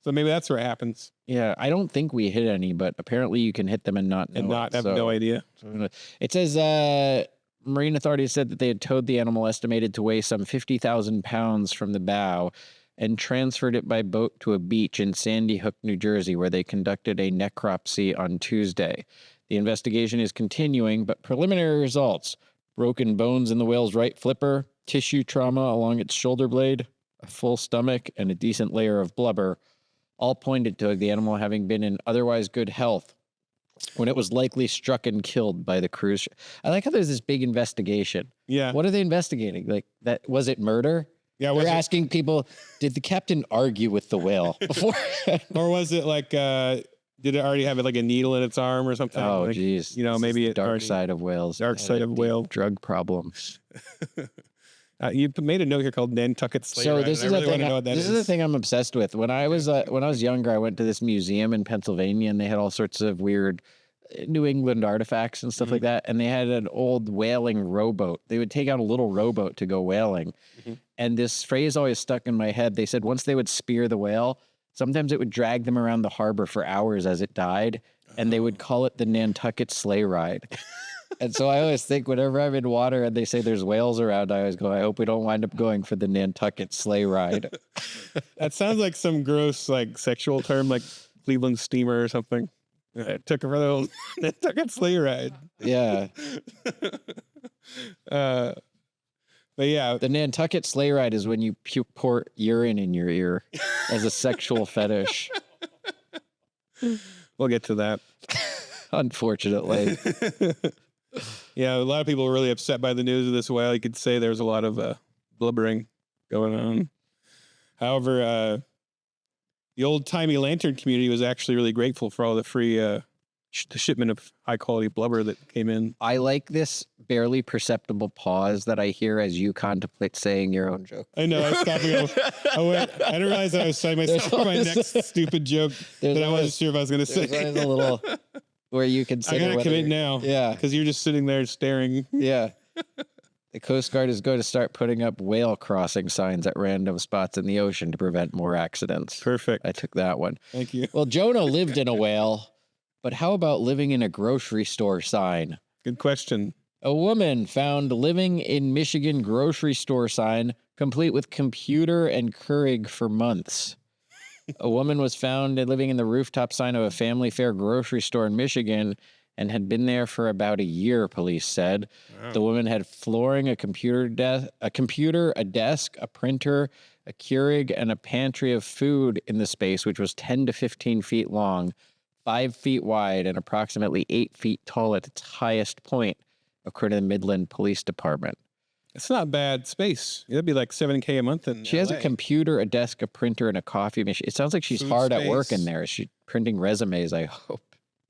So maybe that's where it happens Yeah. I don't think we hit any, but apparently you can hit them and not know and not it, have so- no idea. It says marine authorities said that they had towed the animal estimated to weigh some 50,000 pounds from the bow and transferred it by boat to a beach in Sandy Hook, New Jersey, where they conducted a necropsy on Tuesday. The investigation is continuing, but preliminary results: broken bones in the whale's right flipper, tissue trauma along its shoulder blade, a full stomach, and a decent layer of blubber all pointed to the animal having been in otherwise good health when it was likely struck and killed by the cruise ship. I like how there's this big investigation. Yeah. What are they investigating? Like, that was it murder? Yeah. They're Was it, asking people, did the captain argue with the whale before? or was it like, did it already have like a needle in its arm or something? Oh, Like, geez. You know, This maybe is it the dark already- side of whales. Dark side of Deep whale. drug problem. You made a note here called Nantucket Sleigh So Ride, this and is I the really want thing. to know what that This is the thing I'm obsessed with. When I was younger, I went to this museum in Pennsylvania, and they had all sorts of weird New England artifacts and stuff like that. And they had an old whaling rowboat. They would take out a little rowboat to go whaling. And this phrase always stuck in my head. They said once they would spear the whale, sometimes it would drag them around the harbor for hours as it died, and they would call it the Nantucket Sleigh Ride. And so I always think whenever I'm in water and they say there's whales around, I always go, I hope we don't wind up going for the Nantucket Sleigh Ride. That sounds like some gross, like sexual term, like Cleveland steamer or something. I took her for the old Nantucket Sleigh Ride. Yeah. But yeah, The Nantucket Sleigh Ride is when you pour urine in your ear as a sexual fetish, we'll get to that. unfortunately. Yeah, a lot of people were really upset by the news of this whale. You could say there was a lot of blubbering going on. However, the old-timey lantern community was actually really grateful for all the free the shipment of high-quality blubber that came in. I like this barely perceptible pause that I hear as you contemplate saying your own joke. I know. I stopped. I didn't realize I was setting myself for my next stupid joke that I wasn't sure if I was going to There's say. always a little where you I consider gotta whether commit now. Yeah. because you're just sitting there staring. Yeah. The Coast Guard is going to start putting up whale crossing signs at random spots in the ocean to prevent more accidents. Perfect. I took that one. Thank you. Well, Jonah lived in a whale, but how about living in a grocery store sign? Good question. A woman found living in Michigan grocery store sign complete with computer and Keurig for months. A woman was found living in the rooftop sign of a family fare grocery store in Michigan and had been there for about a year, police said. The woman had flooring, a computer, a desk, a printer, a Keurig, and a pantry of food in the space, which was 10 to 15 feet long, 5 feet wide, and approximately 8 feet tall at its highest point, according to the Midland Police Department. It's not bad space. That'd be like $7,000 a month. In She has a LA. computer, a desk, a printer, and a coffee machine. It sounds like she's Food hard at work space. in there. She's printing resumes, I hope.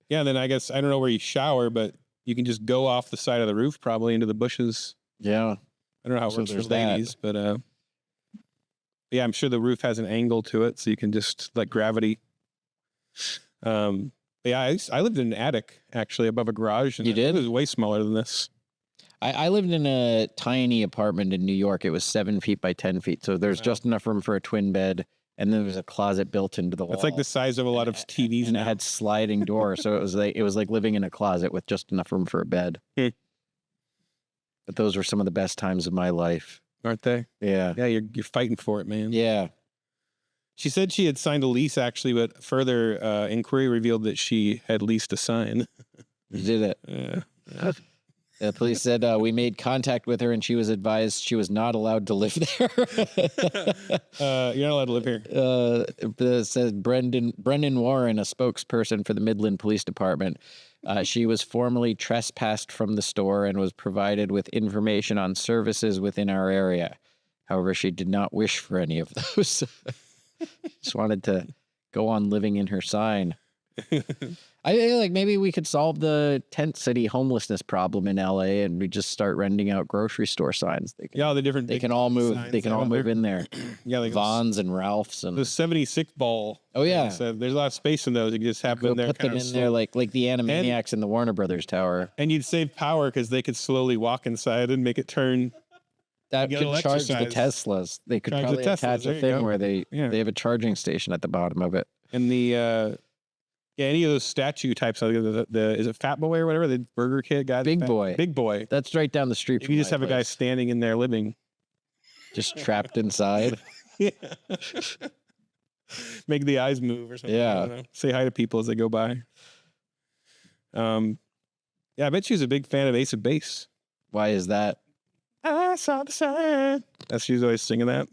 Yeah, then I guess I don't know where you shower, but you can just go off the side of the roof, probably into the bushes. Yeah. I don't know how it So works for there's that. ladies, but yeah, I'm sure the roof has an angle to it, so you can just like gravity. But yeah, I lived in an attic actually above a garage. And You did? It was way smaller than this. I lived in a tiny apartment in New York. It was 7 feet by 10 feet. So there's just enough room for a twin bed. And then there was a closet built into the wall. That's like the size of a lot of TVs And now. it had sliding doors. So it was like living in a closet with just enough room for a bed. Hmm. But those were some of the best times of my life. Aren't they? Yeah. Yeah, you're fighting for it, man. Yeah. She said she had signed a lease actually, but further inquiry revealed that she had leased a sign. You did it. Yeah. The police said we made contact with her and she was advised she was not allowed to live there. You're not allowed to live here. It says Brendan Warren, a spokesperson for the Midland Police Department. She was formally trespassed from the store and was provided with information on services within our area. However, she did not wish for any of those. Just wanted to go on living in her sign. I feel like maybe we could solve the tent city homelessness problem in LA and we just start renting out grocery store signs. They can, The different. they can all move. They can all move in there. Yeah, like Vons and Ralphs and the 76 ball. oh yeah, So there's a lot of space in those. You can just have them in there. put them kinda in there like the Animaniacs in the Warner Brothers tower. And you'd save power because they could slowly walk inside and make it turn. That You could gotta charge the exercise. Teslas. They could Charge the probably Teslas, attach there a you thing go. where they have a charging station at the bottom of it. And the any of those statue types, like the is it Fat Boy or whatever, the Burger Kid guy, Big Boy. Big Boy. That's right down the street. You from can just my have a guy place. standing in there living. just trapped inside. Yeah. Make the eyes move or something. Yeah. I don't know. Say hi to people as they go by. Yeah, I bet she was a big fan of Ace of Base. Why is that? I saw the sign. That's she's always singing that.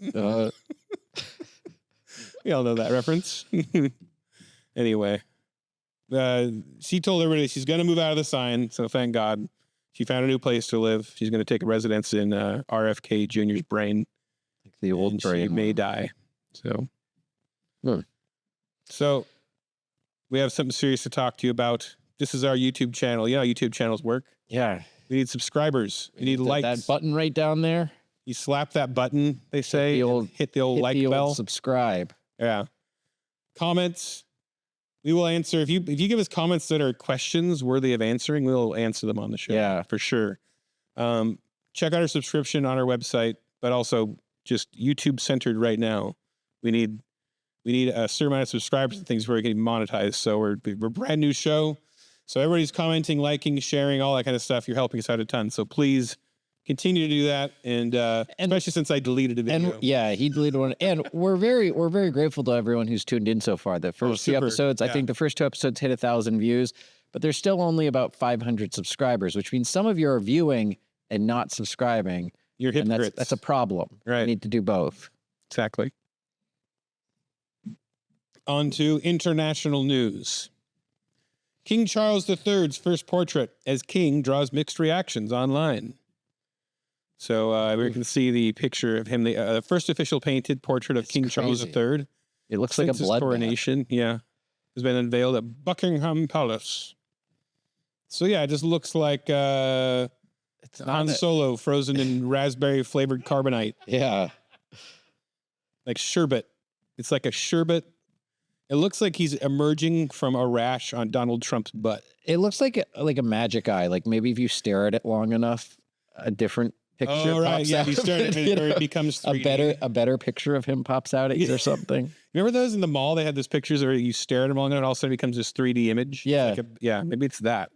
We all know that reference. Anyway, she told everybody she's going to move out of the sign. So thank God she found a new place to live. She's going to take a residence in RFK Jr.'s brain. The old and brain. She may die. So, Hmm. so we have something serious to talk to you about. This is our YouTube channel. You know how YouTube channels work. Yeah. We need subscribers. We need likes. That button right down there. You slap that button, they say, the old- and hit the old like Hit the bell. old subscribe. Yeah. Comments. We will answer if you give us comments that are questions worthy of answering, we'll answer them on the show. Yeah. For sure. Check out our subscription on our website, but also just YouTube centered right now. We need a certain amount of subscribers and things where we can monetize. So we're a brand new show. So everybody's commenting, liking, sharing, all that kind of stuff. You're helping us out a ton. So please continue to do that. And especially since I deleted a video. And yeah, he deleted one. And we're very grateful to everyone who's tuned in so far. The first two super. episodes, I Yeah. think the first two episodes hit 1,000 views, but there's still only about 500 subscribers, which means some of you are viewing and not subscribing. You're And hypocrites. that's a problem. Right. We need to do both. Exactly. On to international news. King Charles III's first portrait as king draws mixed reactions online. So we can see the picture of him, the first official painted portrait of It's King Charles crazy. III. It looks like a Since his blood coronation. Yeah. Has been unveiled at Buckingham Palace. So yeah, it just looks like It's Han Solo frozen in raspberry flavored carbonite. Yeah. Like sherbet. It's like a sherbet. It looks like he's emerging from a rash on Donald Trump's butt. It looks like a magic eye. Like maybe if you stare at it long enough, a different picture Oh, right. pops Yeah, out. you start of it, you or know? it becomes 3D. a better picture of him pops out at you or something. Remember those in the mall? They had those pictures where you stare at them long enough and all of a sudden it becomes this 3D image? Yeah. Yeah, maybe it's that.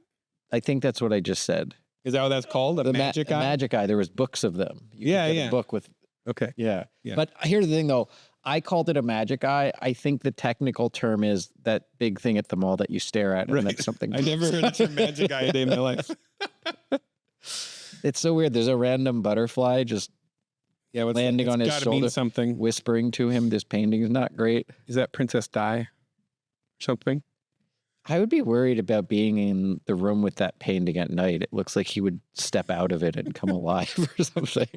I think that's what I just said. Is that what that's called? A magic eye? Magic eye. There was books of them. You could Yeah, get yeah. A book with Okay. yeah. Yeah. But here's the thing though. I called it a magic eye. I think the technical term is that big thing at the mall that you stare at and that's something. I never heard the term magic eye a day in my life. It's so weird. There's a random butterfly just Yeah, what's landing that? on It's his gotta mean shoulder, something. whispering to him, this painting is not great. Is that Princess Di? Or something? I would be worried about being in the room with that painting at night. It looks like he would step out of it and come alive or something.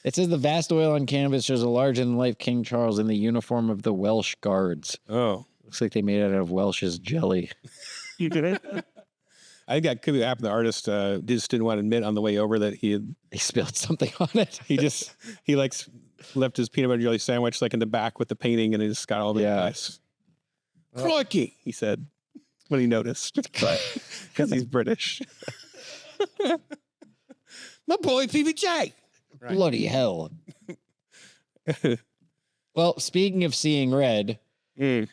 It says the vast oil on canvas shows a larger-than-life King Charles in the uniform of the Welsh Guards. Oh. Looks like they made it out of Welsh's jelly. You did it? I think that could be happened. The artist just didn't want to admit on the way over that he spilled something on it. he left his peanut butter jelly sandwich like in the back with the painting and he just got all the ice. Crikey, he said when he noticed because he's British. My boy PBJ. Right. Bloody hell. Well, speaking of seeing red, the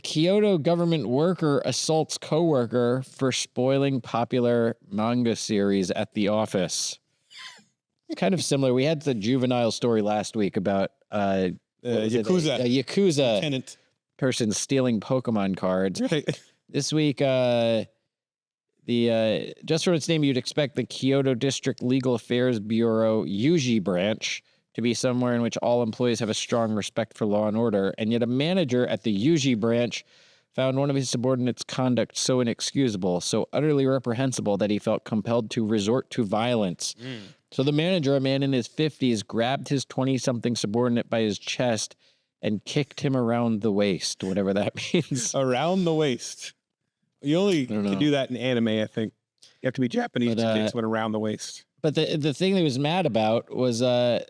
Kyoto government worker assaults coworker for spoiling popular manga series at the office. It's kind of similar. We had the juvenile story last week about Yakuza. A Yakuza Tenant. person stealing Pokemon cards. Right. This week, Just from its name, you'd expect the Kyoto District Legal Affairs Bureau Yuji branch to be somewhere in which all employees have a strong respect for law and order, and yet a manager at the Yuji branch found one of his subordinates' conduct so inexcusable, so utterly reprehensible that he felt compelled to resort to violence. So the manager, a man in his 50s, grabbed his 20-something subordinate by his chest and kicked him around the waist, whatever that means. Around the waist. You only can do that in anime, I think. You have to be Japanese to do someone around the waist. But the thing that he was mad about was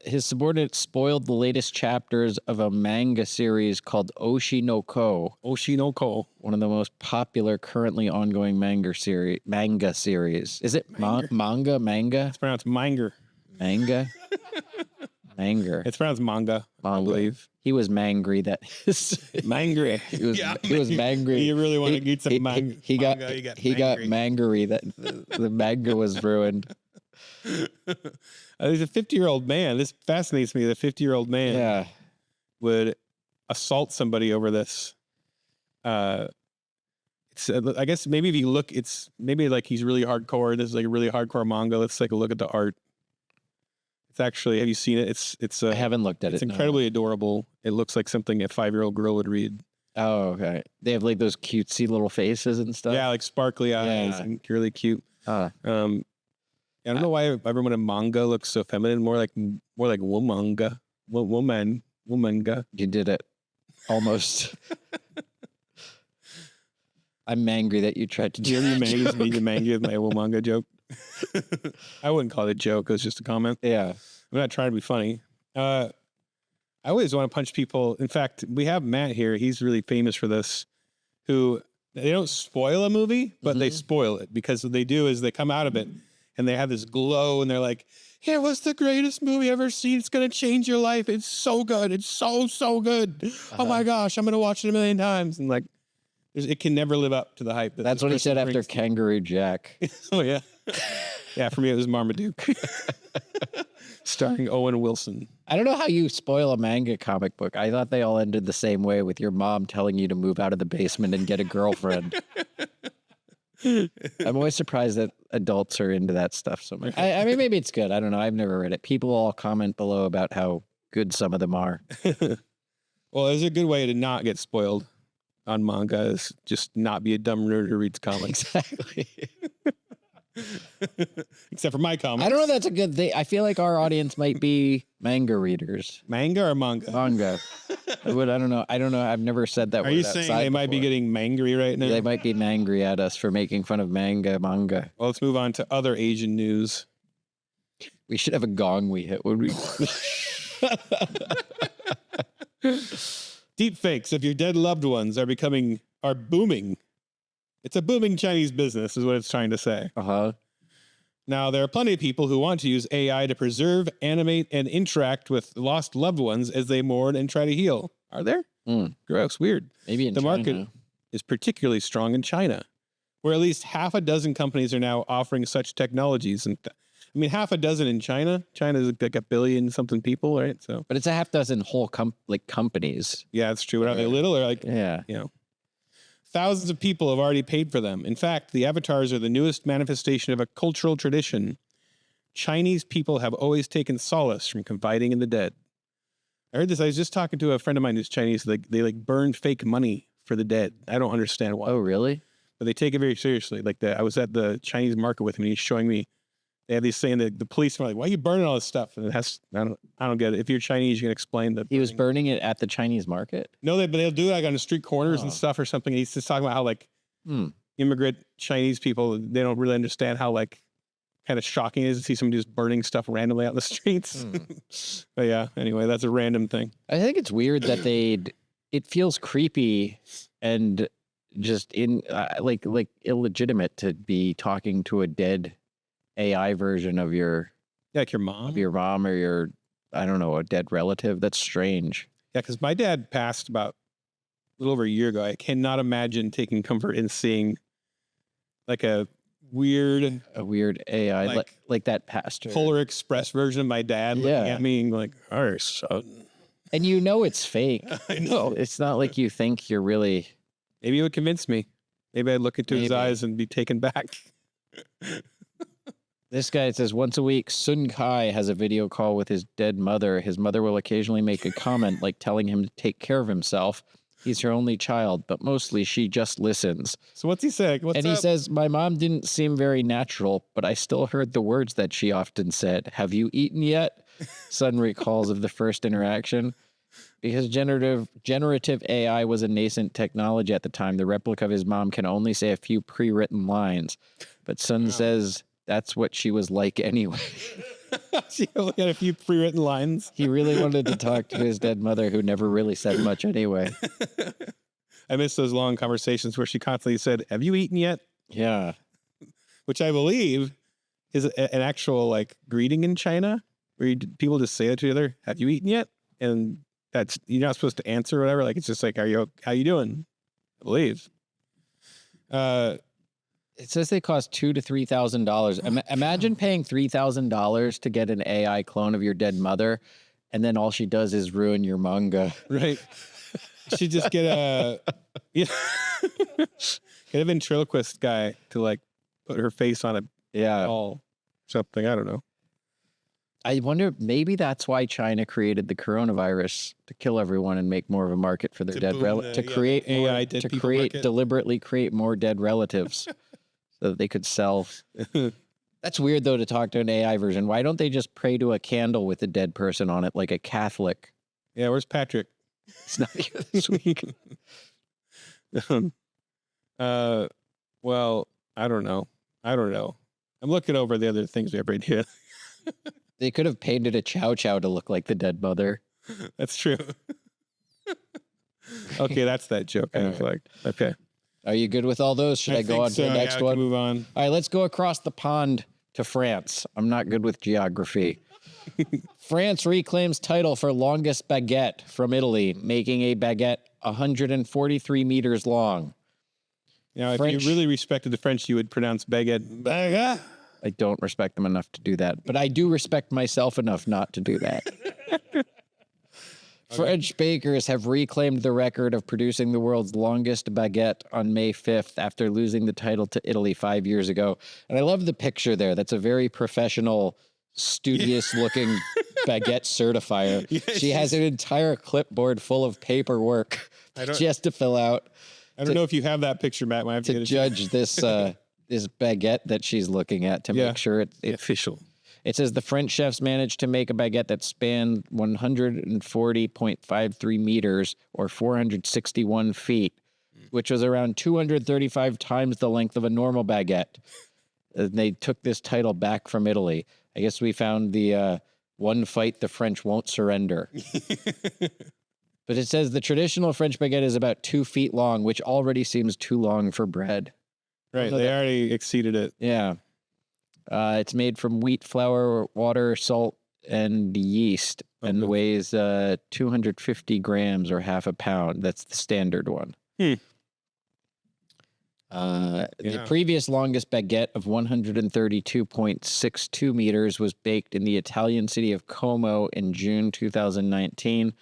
his subordinate spoiled the latest chapters of a manga series called Oshi no Ko. Oshi no Ko. One of the most popular currently ongoing manga series. Is it manga? Manga? It's pronounced manger. Manga? Manger. It's pronounced manga, I believe. He was mangry that is Mangry. he was mangry. You really want to get some manga? He got mangry that the manga was ruined. He's a 50-year-old man. This fascinates me. The 50-year-old man would assault somebody over this. It's I guess maybe if you look, it's maybe like he's really hardcore. This is like a really hardcore manga. Let's take a look at the art. It's actually, have you seen it? It's I haven't looked at it. It's incredibly adorable. It looks like something a 5-year-old girl would read. Oh, okay. They have like those cutesy little faces and stuff. Yeah, like sparkly eyes and really cute. I don't know why everyone in manga looks so feminine. More like womanga, womanga. You did it, almost. I'm angry that you tried to do that. You're angry with my womanga joke. I wouldn't call it a joke. It was just a comment. Yeah, I'm not trying to be funny. I always want to punch people. In fact, we have Matt here. He's really famous for this. Who they don't spoil a movie, but they spoil it because what they do is they come out of it. And they have this glow, and they're like, "Yeah, what's the greatest movie ever seen? It's gonna change your life. It's so good. It's so good. Oh my gosh, I'm gonna watch it 1,000,000 times." And like, it can never live up to the hype. That's what he said after Kangaroo Jack. Oh yeah, yeah. For me, it was Marmaduke, starring Owen Wilson. I don't know how you spoil a manga comic book. I thought they all ended the same way, with your mom telling you to move out of the basement and get a girlfriend. I'm always surprised that adults are into that stuff so much. I mean, maybe it's good. I don't know. I've never read it. People all comment below about how good some of them are. Well, there's a good way to not get spoiled on manga is just not be a dumb nerd who reads comics. Exactly. Except for my comics. I don't know if that's a good thing. I feel like our audience might be manga readers. Manga or manga? Manga. I don't know. I've never said that word. Are you saying they might be getting mangry right now? They might be mangry at us for making fun of manga. Well, let's move on to other Asian news. We should have a gong we hit, would we? Deep fakes of your dead loved ones are booming. It's a booming Chinese business, is what it's trying to say. Now, there are plenty of people who want to use AI to preserve, animate, and interact with lost loved ones as they mourn and try to heal. Are there? Gross, weird. Maybe in the China. market is particularly strong in China, where at least half a dozen companies are now offering such technologies. And I mean, half a dozen in China. China's like 1 billion something people, right? So, but it's a half dozen whole companies. Yeah, that's true. Are they little or like? Yeah. You know. Thousands of people have already paid for them. In fact, the avatars are the newest manifestation of a cultural tradition. Chinese people have always taken solace from confiding in the dead. I heard this. I was just talking to a friend of mine who's Chinese. They burn fake money for the dead. I don't understand why. Oh, really? But they take it very seriously. I was at the Chinese market with him, and he's showing me. They have these saying that the police are like, "Why are you burning all this stuff?" And I don't get it. If you're Chinese, you can explain that. He was burning it at the Chinese market? No, but they'll do it like on the street corners and stuff or something. And he's just talking about how immigrant Chinese people, they don't really understand how kind of shocking it is to see somebody just burning stuff randomly out in the streets. But yeah, anyway, that's a random thing. I think it's weird that it feels creepy and just illegitimate to be talking to a dead AI version of your mom, or your, I don't know, a dead relative. That's strange. Yeah, because my dad passed about a little over a year ago. I cannot imagine taking comfort in seeing a weird AI like that pastor, Polar Express version of my dad looking at me and like, "Our son," and you know it's fake. I know it's not like you think you're really. Maybe it would convince me. Maybe I'd look into his eyes and be taken back. This guy says once a week, Sun Kai has a video call with his dead mother. His mother will occasionally make a comment like telling him to take care of himself. He's her only child, but mostly she just listens. So what's he saying? What's He up? says, my mom didn't seem very natural, but I still heard the words that she often said. Have you eaten yet? Sun recalls of the first interaction. Because generative AI was a nascent technology at the time, the replica of his mom can only say a few pre-written lines. But Sun says that's what she was like anyway. She only had a few pre-written lines. He really wanted to talk to his dead mother, who never really said much anyway. I miss those long conversations where she constantly said, have you eaten yet? Yeah. Which I believe is an actual like greeting in China where people just say it to each other, have you eaten yet? And that's, you're not supposed to answer or whatever. Like, it's just like, how you doing? I believe. It says they cost $2,000 to $3,000. Imagine paying $3,000 to get an AI clone of your dead mother, and then all she does is ruin your manga. Right. She just get get a ventriloquist guy to like put her face on a Yeah. ball, something. I don't know. I wonder, maybe that's why China created the coronavirus, to kill everyone and make more of a market for their To dead boom relatives, the- to yeah, create the more, AI dead to people create, market. deliberately create more dead relatives so that they could sell. That's weird, though, to talk to an AI version. Why don't they just pray to a candle with a dead person on it like a Catholic? Yeah, where's Patrick? It's not here this week. Well, I don't know. I'm looking over the other things we have right here. They could have painted a Chow Chow to look like the dead mother. That's true. Okay, that's that joke. I was like, okay. Are you good with all those? Should I go think on to the so. next Yeah, we one? can move on. All right, let's go across the pond to France. I'm not good with geography. France reclaims title for longest baguette from Italy, making a baguette 143 meters long. Now, if French. you really respected the French, you would pronounce baguette. Baguette. I don't respect them enough to do that, but I do respect myself enough not to do that. French bakers have reclaimed the record of producing the world's longest baguette on May 5th after losing the title to Italy 5 years ago. And I love the picture there. That's a very professional, studious-looking baguette certifier. Yeah, She has an entire clipboard full of paperwork she has to fill out I don't know if you have that picture, Matt. Might have to to get it. judge this this baguette that she's looking at to make sure it Official. It says the French chefs managed to make a baguette that spanned 140.53 meters or 461 feet, which was around 235 times the length of a normal baguette. They took this title back from Italy. I guess we found the one fight the French won't surrender. But it says the traditional French baguette is about 2 feet long, which already seems too long for bread. Right. So They that- already exceeded it. Yeah. It's made from wheat flour, water, salt, and yeast, and Okay. weighs 250 grams or half a pound. That's the standard one. Hmm. The Yeah. previous longest baguette of 132.62 meters was baked in the Italian city of Como in June 2019.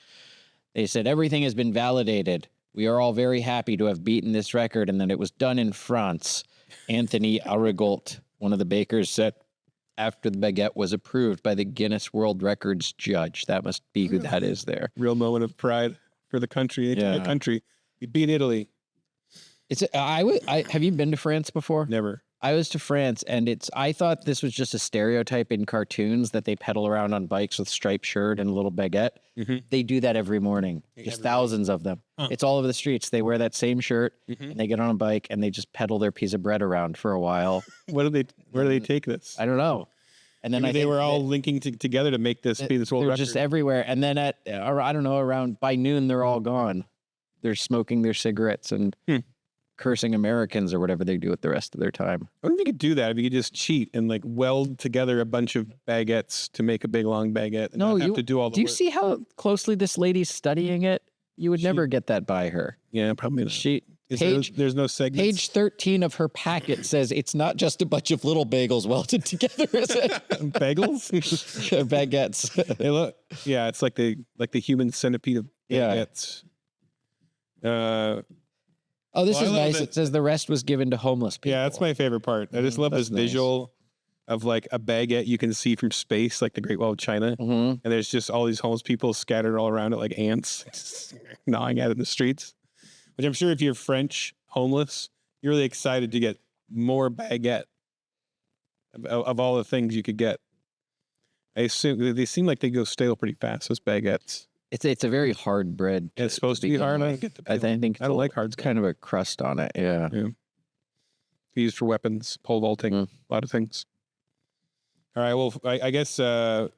They said everything has been validated. We are all very happy to have beaten this record and that it was done in France. Anthony Arigault, one of the bakers, said after the baguette was approved by the Guinness World Records judge. That must be who that is there. Real moment of pride for the country. The entire Yeah. country. We beat Italy. Have you been to France before? Never. I was to France, and I thought this was just a stereotype in cartoons that they pedal around on bikes with striped shirt and a little baguette. Mhm. They do that every morning, just every thousands of them. Huh. It's all over the streets. They wear that same shirt, Mhm. and they get on a bike, and they just pedal their piece of bread around for a while. Where do they take this? I don't know. And then Maybe I they think were all that linking together to make this be this world they're record. just everywhere. And then I don't know, around by noon, they're all gone. They're smoking their cigarettes and cursing Americans or whatever they do with the rest of their time. I wonder if you could do that. If you could just cheat and like weld together a bunch of baguettes to make a big long baguette and No, not have you to do all the Do you work. see how closely this lady's studying it? You would She- never get that by her. Yeah, probably not. She There's no segments. page 13 of her packet says it's not just a bunch of little bagels welded together, is it? Bagels. Baguettes. They look. Yeah, it's like the human centipede of Yeah. baguettes. Oh, this Well, I is love nice. that- It says the rest was given to homeless people. Yeah, that's my favorite part. I just love That's this nice. visual of like a baguette you can see from space, like the Great Wall of China. Mhm. And there's just all these homeless people scattered all around it like ants, just gnawing at it in the streets. Which I'm sure if you're French homeless, you're really excited to get more baguette of all the things you could get. I assume they seem like they go stale pretty fast, those baguettes. It's a very hard bread. It's supposed to be begin hard. I with. don't get the I appeal. think I don't like hard It's stuff. kind of a crust on it. Yeah. Used for weapons, pole vaulting, Mm. a lot of things. All right, well, I guess to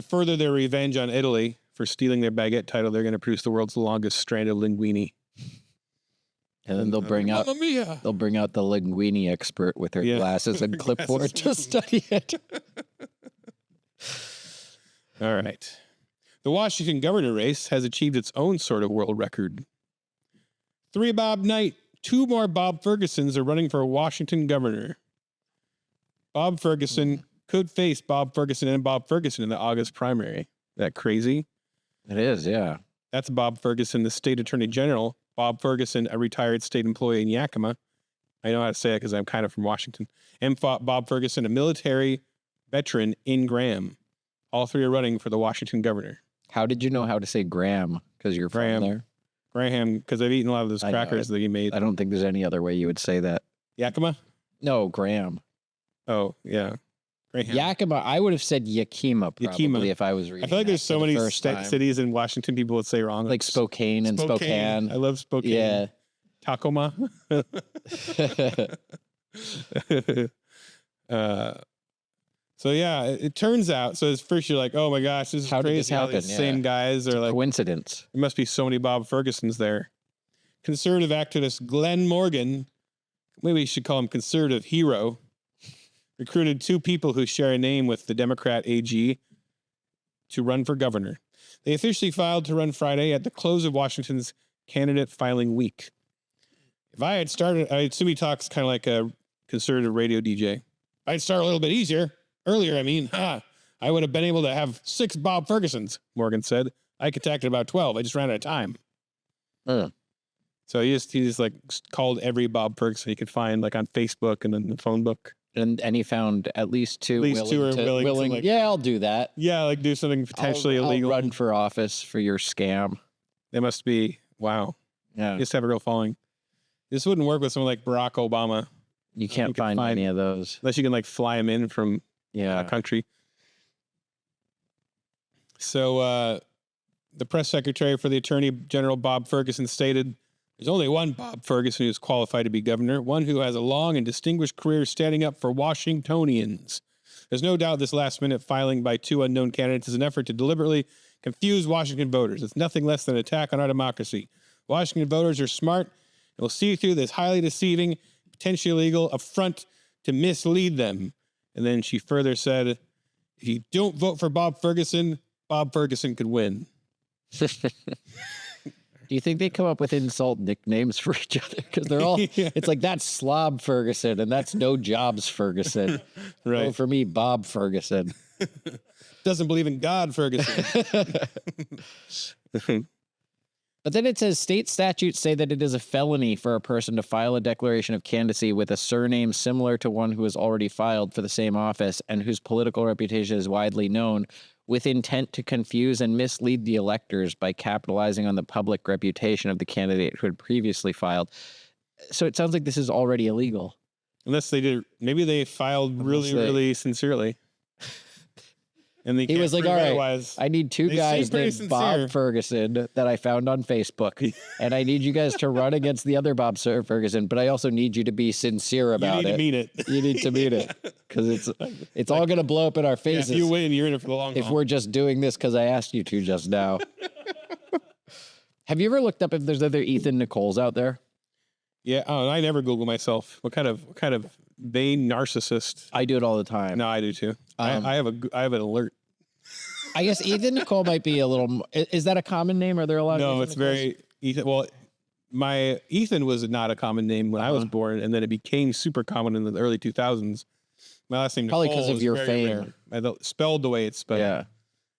further their revenge on Italy for stealing their baguette title, they're going to produce the world's longest strand of linguine. And then they'll bring out Mamma mia! the linguini expert with her Yeah. glasses and Her clipboard to glasses. study it. All right. The Washington governor race has achieved its own sort of world record. 3 Bob Knight, 2 more Bob Fergusons are running for Washington governor. Bob Ferguson could face Bob Ferguson and Bob Ferguson in the August primary. That crazy? It is, yeah. That's Bob Ferguson, the state attorney general. Bob Ferguson, a retired state employee in Yakima. I know how to say it because I'm kind of from Washington. And Bob Ferguson, a military veteran in Graham. All 3 are running for the Washington governor. How did you know how to say Graham? Because you're Graham. from there. Graham, because I've eaten a lot of those I know crackers it. that he made. I don't think there's any other way you would say that. Yakima? No, Graham. Oh, yeah. Graham. Yakima. I would have said Yakima probably Yakima. if I was reading. I feel like that there's so for the many first time. cities in Washington people would say wrong. like Spokane and Spokane. I love Spokane. Yeah. Tacoma. So yeah, it turns out. So at first you're like, oh my gosh, this is How did crazy. this How happen? these same Yeah. guys are like, Coincidence. there must be so many Bob Fergusons there. Conservative activist Glenn Morgan, maybe we should call him conservative hero, recruited 2 people who share a name with the Democrat AG to run for governor. They officially filed to run Friday at the close of Washington's candidate filing week. If I had started, I assume he talks kind of like a conservative radio DJ. I'd start a little bit earlier, I would have been able to have 6 Bob Fergusons, Morgan said. I contacted about 12. I just ran out of time. So he just like called every Bob Ferguson he could find, like on Facebook and in the phone book. And he found at least 2 At least 2 are willing to, like- yeah, I'll do that. Yeah, like do something potentially I'll illegal. run for office for your scam. They must be, wow. Yeah. Just have a real following. This wouldn't work with someone like Barack Obama, You can't you can find find- any of those. unless you can like fly him in from Yeah. a country. So the press secretary for the Attorney General, Bob Ferguson, stated, there's only one Bob Ferguson who's qualified to be governor, one who has a long and distinguished career standing up for Washingtonians. There's no doubt this last-minute filing by 2 unknown candidates is an effort to deliberately confuse Washington voters. It's nothing less than an attack on our democracy. Washington voters are smart and will see through this highly deceiving, potentially illegal affront to mislead them. And then she further said, if you don't vote for Bob Ferguson could win. Do you think they come up with insult nicknames for each other? Because they're all, Yeah. it's like that's Slob Ferguson and that's No Jobs Ferguson. Right. Vote for me, Bob Ferguson. Doesn't believe in God, Ferguson. But then it says state statutes say that it is a felony for a person to file a declaration of candidacy with a surname similar to one who has already filed for the same office and whose political reputation is widely known, with intent to confuse and mislead the electors by capitalizing on the public reputation of the candidate who had previously filed. So it sounds like this is already illegal. Unless they did, maybe they filed really, they- really sincerely. And they He was like, prove all right, otherwise. I need 2 They guys seem pretty named sincere. Bob Ferguson that I found on Facebook. And I need you guys to run against the other Bob Ferguson, but I also need you to be sincere You about need it. to mean it. You need to mean it because it's all going to blow up in our Yeah, faces if you win, you're in it for the long if haul. we're just doing this because I asked you to just now. Have you ever looked up if there's other Ethan Nicoles out there? Yeah, oh, I never Google myself. What kind of vain narcissist? I do it all the time. No, I do too. Um, I have an alert. I guess Ethan Nicole might be a little. Is that a common name? Are there a lot? No, of it's Ethan Nicoles? very Ethan. Well, my Ethan was not a common name when I was born, and then it became super common in the early 2000s. My last name Probably Nicole 'cause of was your very fame. rare. Spelled the way it's spelled. Yeah.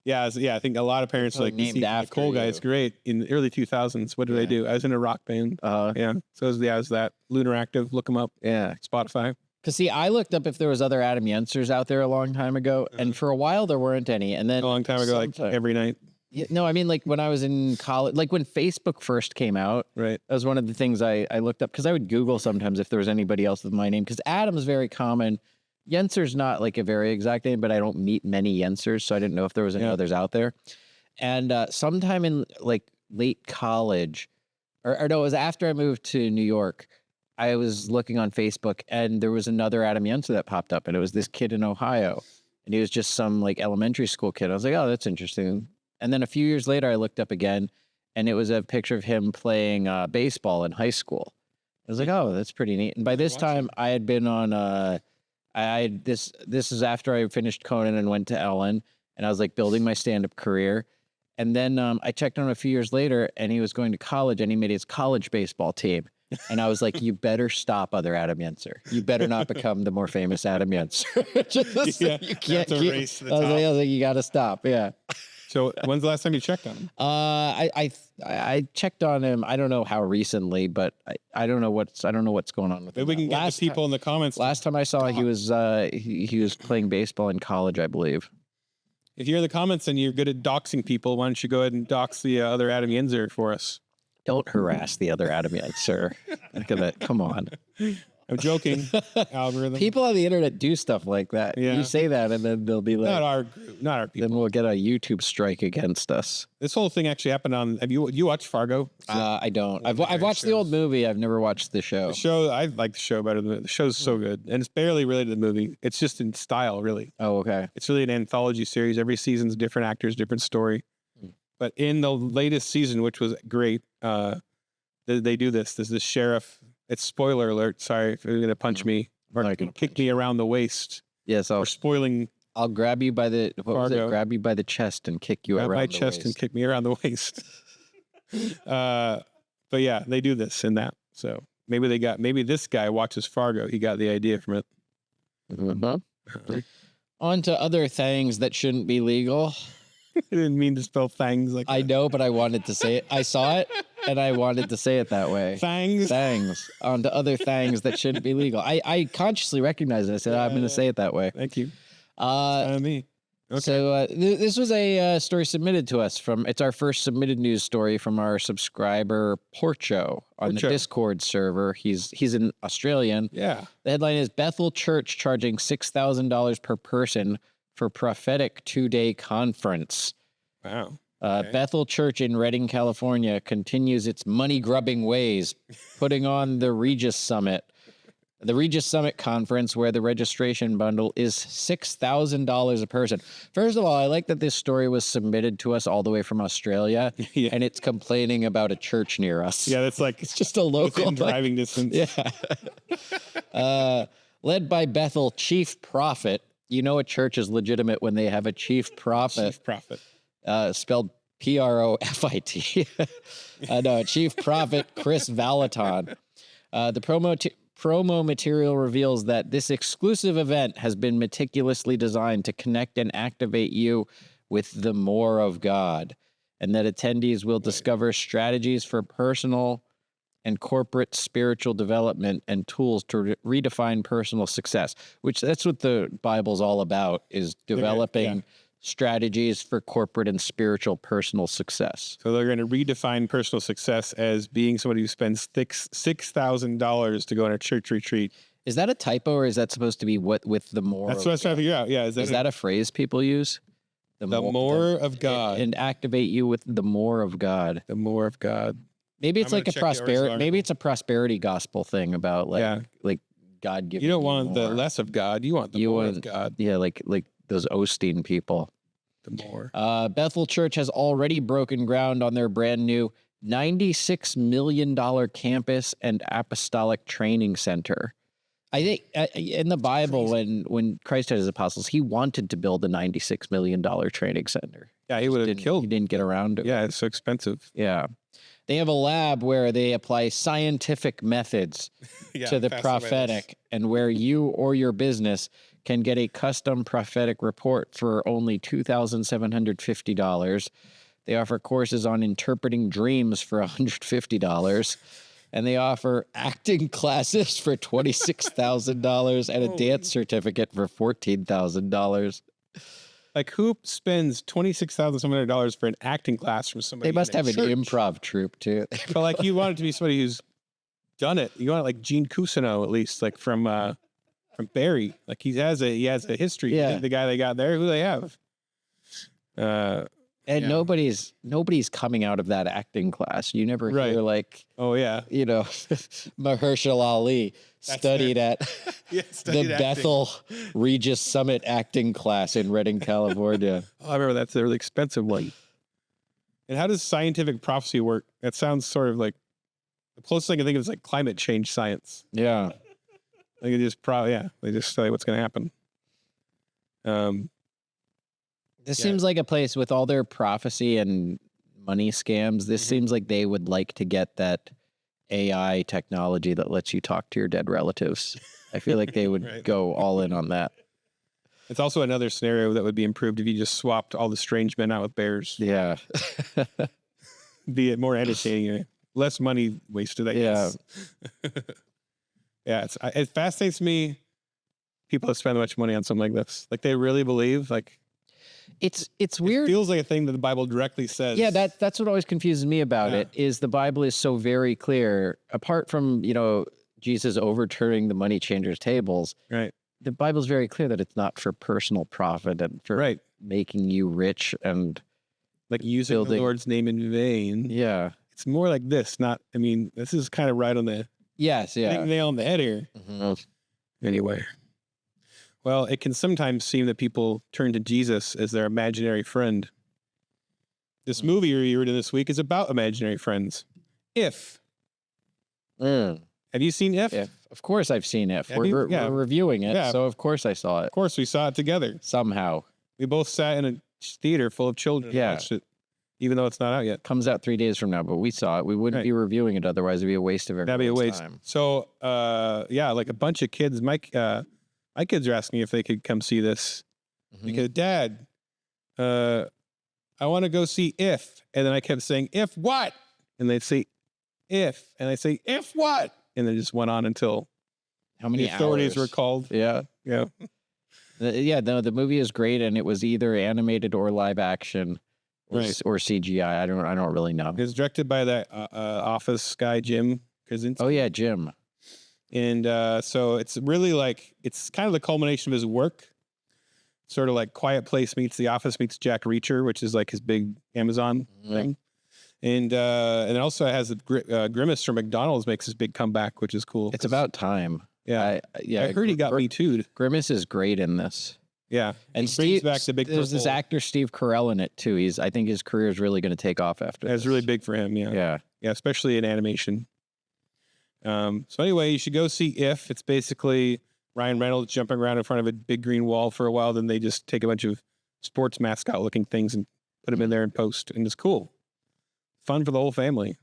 Yeah, I think a lot of parents are like, Named the after Nicolle guy you. is great. In the early 2000s, what did I do? I was in a rock band. Yeah, so it was that. Lunar Active, look them up. Yeah. Spotify. Because see, I looked up if there was other Adam Yensers out there a long time ago, and for a while there weren't any. And then A long time ago, like every night. Yeah, no, I mean like when I was in college, like when Facebook first came out. Right. That was one of the things I looked up because I would Google sometimes if there was anybody else with my name because Adam is very common. Yenser's not like a very exact name, but I don't meet many Yensers, so I didn't know if there was any others out there. And sometime in like late college, or no, it was after I moved to New York. I was looking on Facebook and there was another Adam Yenser that popped up, and it was this kid in Ohio, and he was just some like elementary school kid. I was like, oh, that's interesting. And then a few years later, I looked up again, and it was a picture of him playing baseball in high school. I was like, oh, that's pretty neat. And by this time, I had been on. This is after I finished Conan and went to Ellen, and I was like building my stand-up career. And then I checked on him a few years later, and he was going to college, and he made his college baseball team. And I was like, you better stop, other Adam Yenser. You better not become the more famous Adam Yenser. You can't race to the I was top. like, you got to stop. Yeah. So when's the last time you checked on him? I checked on him. I don't know how recently, but I don't know what's going on with him. Maybe we can get the people in the comments. Last time I saw, he was playing baseball in college, I believe. If you're in the comments and you're good at doxing people, why don't you go ahead and dox the other Adam Yenser for us? Don't harass the other Adam Yenser. Look at that. Come on. I'm joking. Algorithm. People on the internet do stuff like that. Yeah. You say that, and then they'll be like, Not our group, not our people. then we'll get a YouTube strike against us. This whole thing actually happened on. Have you watched Fargo? I don't. I've watched the old movie. I've never watched the show. The show, I like the show better than the show's so good, and it's barely related to the movie. It's just in style, really. Oh, okay. It's really an anthology series. Every season's different actors, different story. But in the latest season, which was great, they do this. There's this sheriff. It's spoiler alert. Sorry if you're gonna punch me or kick me around the waist. Yes, Or spoiling I'll grab you by the Fargo. grab you by the chest and kick you around my the chest and waist. kick me around the waist. But yeah, they do this in that. So maybe this guy watches Fargo. He got the idea from it. On to other things that shouldn't be legal. I didn't mean to spell fangs like I that. know, but I wanted to say it. I saw it, and I wanted to say it that way. Fangs. Things. On to other things that shouldn't be legal. I consciously recognized it. I said, I'm going to say it that way. Thank you. Me. Okay. So this was a story submitted to us it's our first submitted news story from our subscriber Porcho on the Discord server. He's an Australian. Yeah. The headline is Bethel Church charging $6,000 per person for prophetic 2-day conference. Wow. Bethel Church in Redding, California continues its money-grubbing ways, putting on the Regis Summit. The Regis Summit conference, where the registration bundle is $6,000 a person. First of all, I like that this story was submitted to us all the way from Australia, and it's complaining about a church near us. Yeah, that's like It's just a local within driving distance. Yeah. Led by Bethel Chief Prophet. You know a church is legitimate when they have a chief prophet. Chief prophet. Spelled Profit. No, Chief Prophet Chris Valaton. The promo material reveals that this exclusive event has been meticulously designed to connect and activate you with the more of God, and that attendees will discover strategies for personal and corporate spiritual development and tools to redefine personal success, which that's what the Bible's all about, is developing strategies for corporate and spiritual personal success. So they're going to redefine personal success as being somebody who spends $6,000 to go on a church retreat. Is that a typo, or is that supposed to be what with the more? That's what I was trying to figure out. Yeah. Is that a phrase people use? The more of God. And activate you with the more of God. The more of God. Maybe it's I'm like gonna a check the original prosperity. article. Maybe it's a prosperity gospel thing about like God giving. You don't want the more. less of God. You want the more of God. Yeah, like those Osteen people. The more. Bethel Church has already broken ground on their brand new $96 million campus and apostolic training center. I think in the Bible, when Christ had his apostles, he wanted to build a $96 million training center. Yeah, he would have killed. He didn't get around to it. Yeah, it's so expensive. Yeah. They have a lab where they apply scientific methods to the prophetic, and where you or your business can get a custom prophetic report for only $2,750. They offer courses on interpreting dreams for $150. And they offer acting classes for $26,000 and a dance certificate for $14,000. Like, who spends $26,700 for an acting class from somebody? They must have an church? improv troupe too. But like, you want it to be somebody who's done it. You want like Gene Cousineau, at least, like from Barry. Like, he has a history. Yeah. The guy they got there, who they have. And nobody's coming out of that acting class. You never Right. hear like, Oh yeah, Mahershala Ali studied at studied the acting. Bethel Regis Summit acting class in Redding, California. Oh, I remember that's a really expensive one. And how does scientific prophecy work? That sounds sort of like the closest thing I can think of is like climate change science. Yeah. Like, they just they just tell you what's going to happen. This Yeah. seems like a place with all their prophecy and money scams. This seems like they would like to get that AI technology that lets you talk to your dead relatives. I feel like they would Right. go all in on that. It's also another scenario that would be improved if you just swapped all the strange men out with bears. Yeah. Be it more entertaining, less money wasted. I guess. Yeah, it fascinates me. People that spend much money on something like this, like they really believe. Like, It's it weird. feels like a thing that the Bible directly says. Yeah, that's what always confuses me about it, is the Bible is so very clear. Apart from, Jesus overturning the money changers' tables, right. the Bible's very clear that it's not for personal profit and for Right. making you rich and Like using the building- Lord's name in vain. yeah. It's more like this. This is kind of right on the Yes, yeah. nail on the head here. Mhm. Anyway. Well, it can sometimes seem that people turn to Jesus as their imaginary friend. This movie we reviewed this week is about imaginary friends. If. Mm. Have you seen If? If. Of course I've seen it. Have you? We're Yeah. reviewing it, Yeah. so of course I saw it. Of course, we saw it together. Somehow. We both sat in a theater full of children and Yeah. watched it, even though it's not out yet. Comes out 3 days from now, but we saw it. We wouldn't Right. be reviewing it otherwise. It'd be a waste of That'd be a everyone's waste. time. So, like a bunch of kids, my kids are asking if they could come see this Mhm. because, Dad, I want to go see If, and then I kept saying If what, and they'd say If, and I say If what, and then it just went on until How many the authorities were hours? called. Yeah. Yeah, Yeah, no, the movie is great, and it was either animated or live action, or, Right. or CGI. I don't really know. it was directed by that Office guy Jim Krasinski. Oh yeah, Jim. And so it's really like, it's kind of the culmination of his work. Sort of like Quiet Place meets The Office meets Jack Reacher, which is like his big Amazon thing. And it also has Grimace from McDonald's makes his big comeback, which is cool. It's about time. Yeah. Yeah. I heard he got Me Too'd. Grimace is great in this, Yeah. and He brings back the big There's this purple- actor Steve Carell in it too. I think his career is really going to take off after. That's this. really big for him. Yeah. Yeah. Yeah. Especially in animation. So anyway, you should go see If. It's basically Ryan Reynolds jumping around in front of a big green wall for a while. Then they just take a bunch of sports mascot looking things and put them in there and post. And it's cool. Fun for the whole family.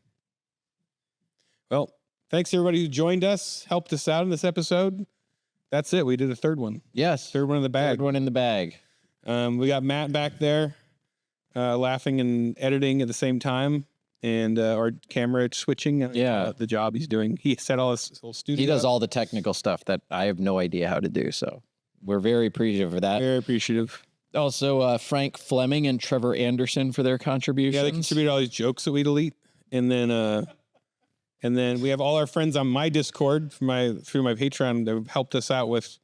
Well, thanks everybody who joined us, helped us out in this episode. That's it. We did a third one. Yes. Third one in the bag. Third one in the bag. We got Matt back there, laughing and editing at the same time, and our camera switching. Yeah. The job he's doing. He set all his whole studio. He does up. all the technical stuff that I have no idea how to do. So we're very appreciative for that. Very appreciative. Also, Frank Fleming and Trevor Anderson for their contributions. Yeah, they contributed all these jokes that we delete, and then we have all our friends on my Discord through my Patreon that have helped us out with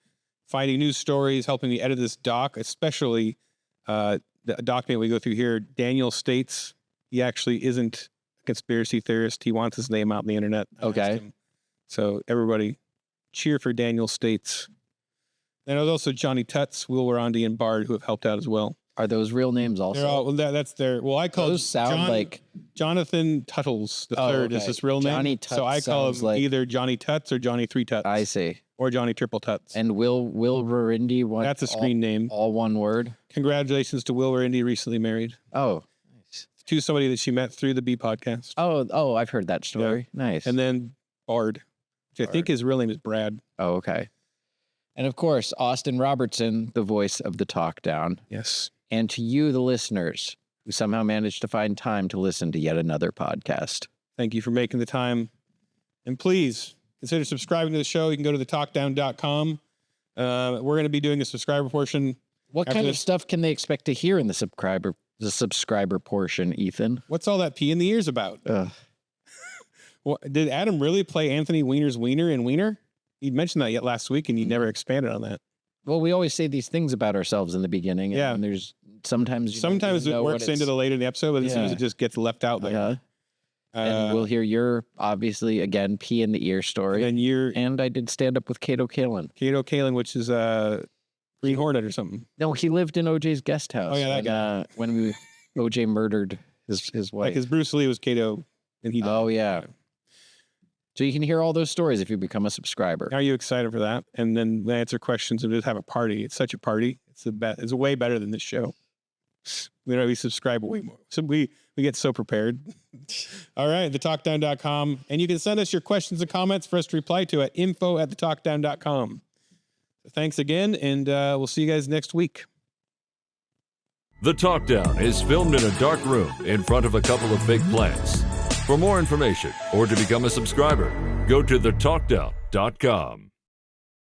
finding news stories, helping me edit this doc, especially the document we go through here. Daniel states he actually isn't a conspiracy theorist. He wants his name out on the internet. I asked Okay. him. So everybody, cheer for Daniel States. And there's also Johnny Tutts, Will Warandy, and Bard who have helped out as well. Are those real names also? They're all that's their. Well, I call Those sound like Jonathan Tuttles the Oh, third is okay. his real name. Johnny so I Tutts call him sounds like- either Johnny Tutts or Johnny Three Tutts I see. or Johnny Triple Tutts. And Will Rarindi one. That's a screen name. All one word. Congratulations to Will Warandy, recently married. Oh, It's to somebody that she met through the Bee podcast. Oh, I've heard that story. Nice. And then Bard, which I think his real name is Brad. Oh, okay. And of course, Austin Robertson, the voice of the Talk Down. Yes. And to you, the listeners, who somehow managed to find time to listen to yet another podcast. Thank you for making the time. And please consider subscribing to the show. You can go to thetalkdown.com. We're going to be doing a subscriber portion. What kind of stuff can they expect to hear in the subscriber portion, Ethan? What's all that pee in the ears about? Did Adam really play Anthony Weiner's Wiener in Wiener? You'd mentioned that yet last week, and you never expanded on that. Well, we always say these things about ourselves in the beginning. Yeah. And there's sometimes it works into the later in the episode, but sometimes it just gets left out there. Yeah. And we'll hear your, obviously, again, pee in the ear story. And I did stand up with Cato Kalin. Cato Kalin, which is Green Hornet or something. No, he lived in OJ's guest house. Oh, yeah, that guy. When OJ murdered his wife. Like his Bruce Lee was Cato, and he died. Oh, yeah. So you can hear all those stories if you become a subscriber. Are you excited for that? And then we answer questions and just have a party. It's such a party. It's way better than this show. We subscribe way more. So we get so prepared. All right, thetalkdown.com. And you can send us your questions and comments for us to reply to at info@thetalkdown.com. So thanks again, and we'll see you guys next week. The Talk Down is filmed in a dark room in front of a couple of fake plants. For more information or to become a subscriber, go to thetalkdown.com.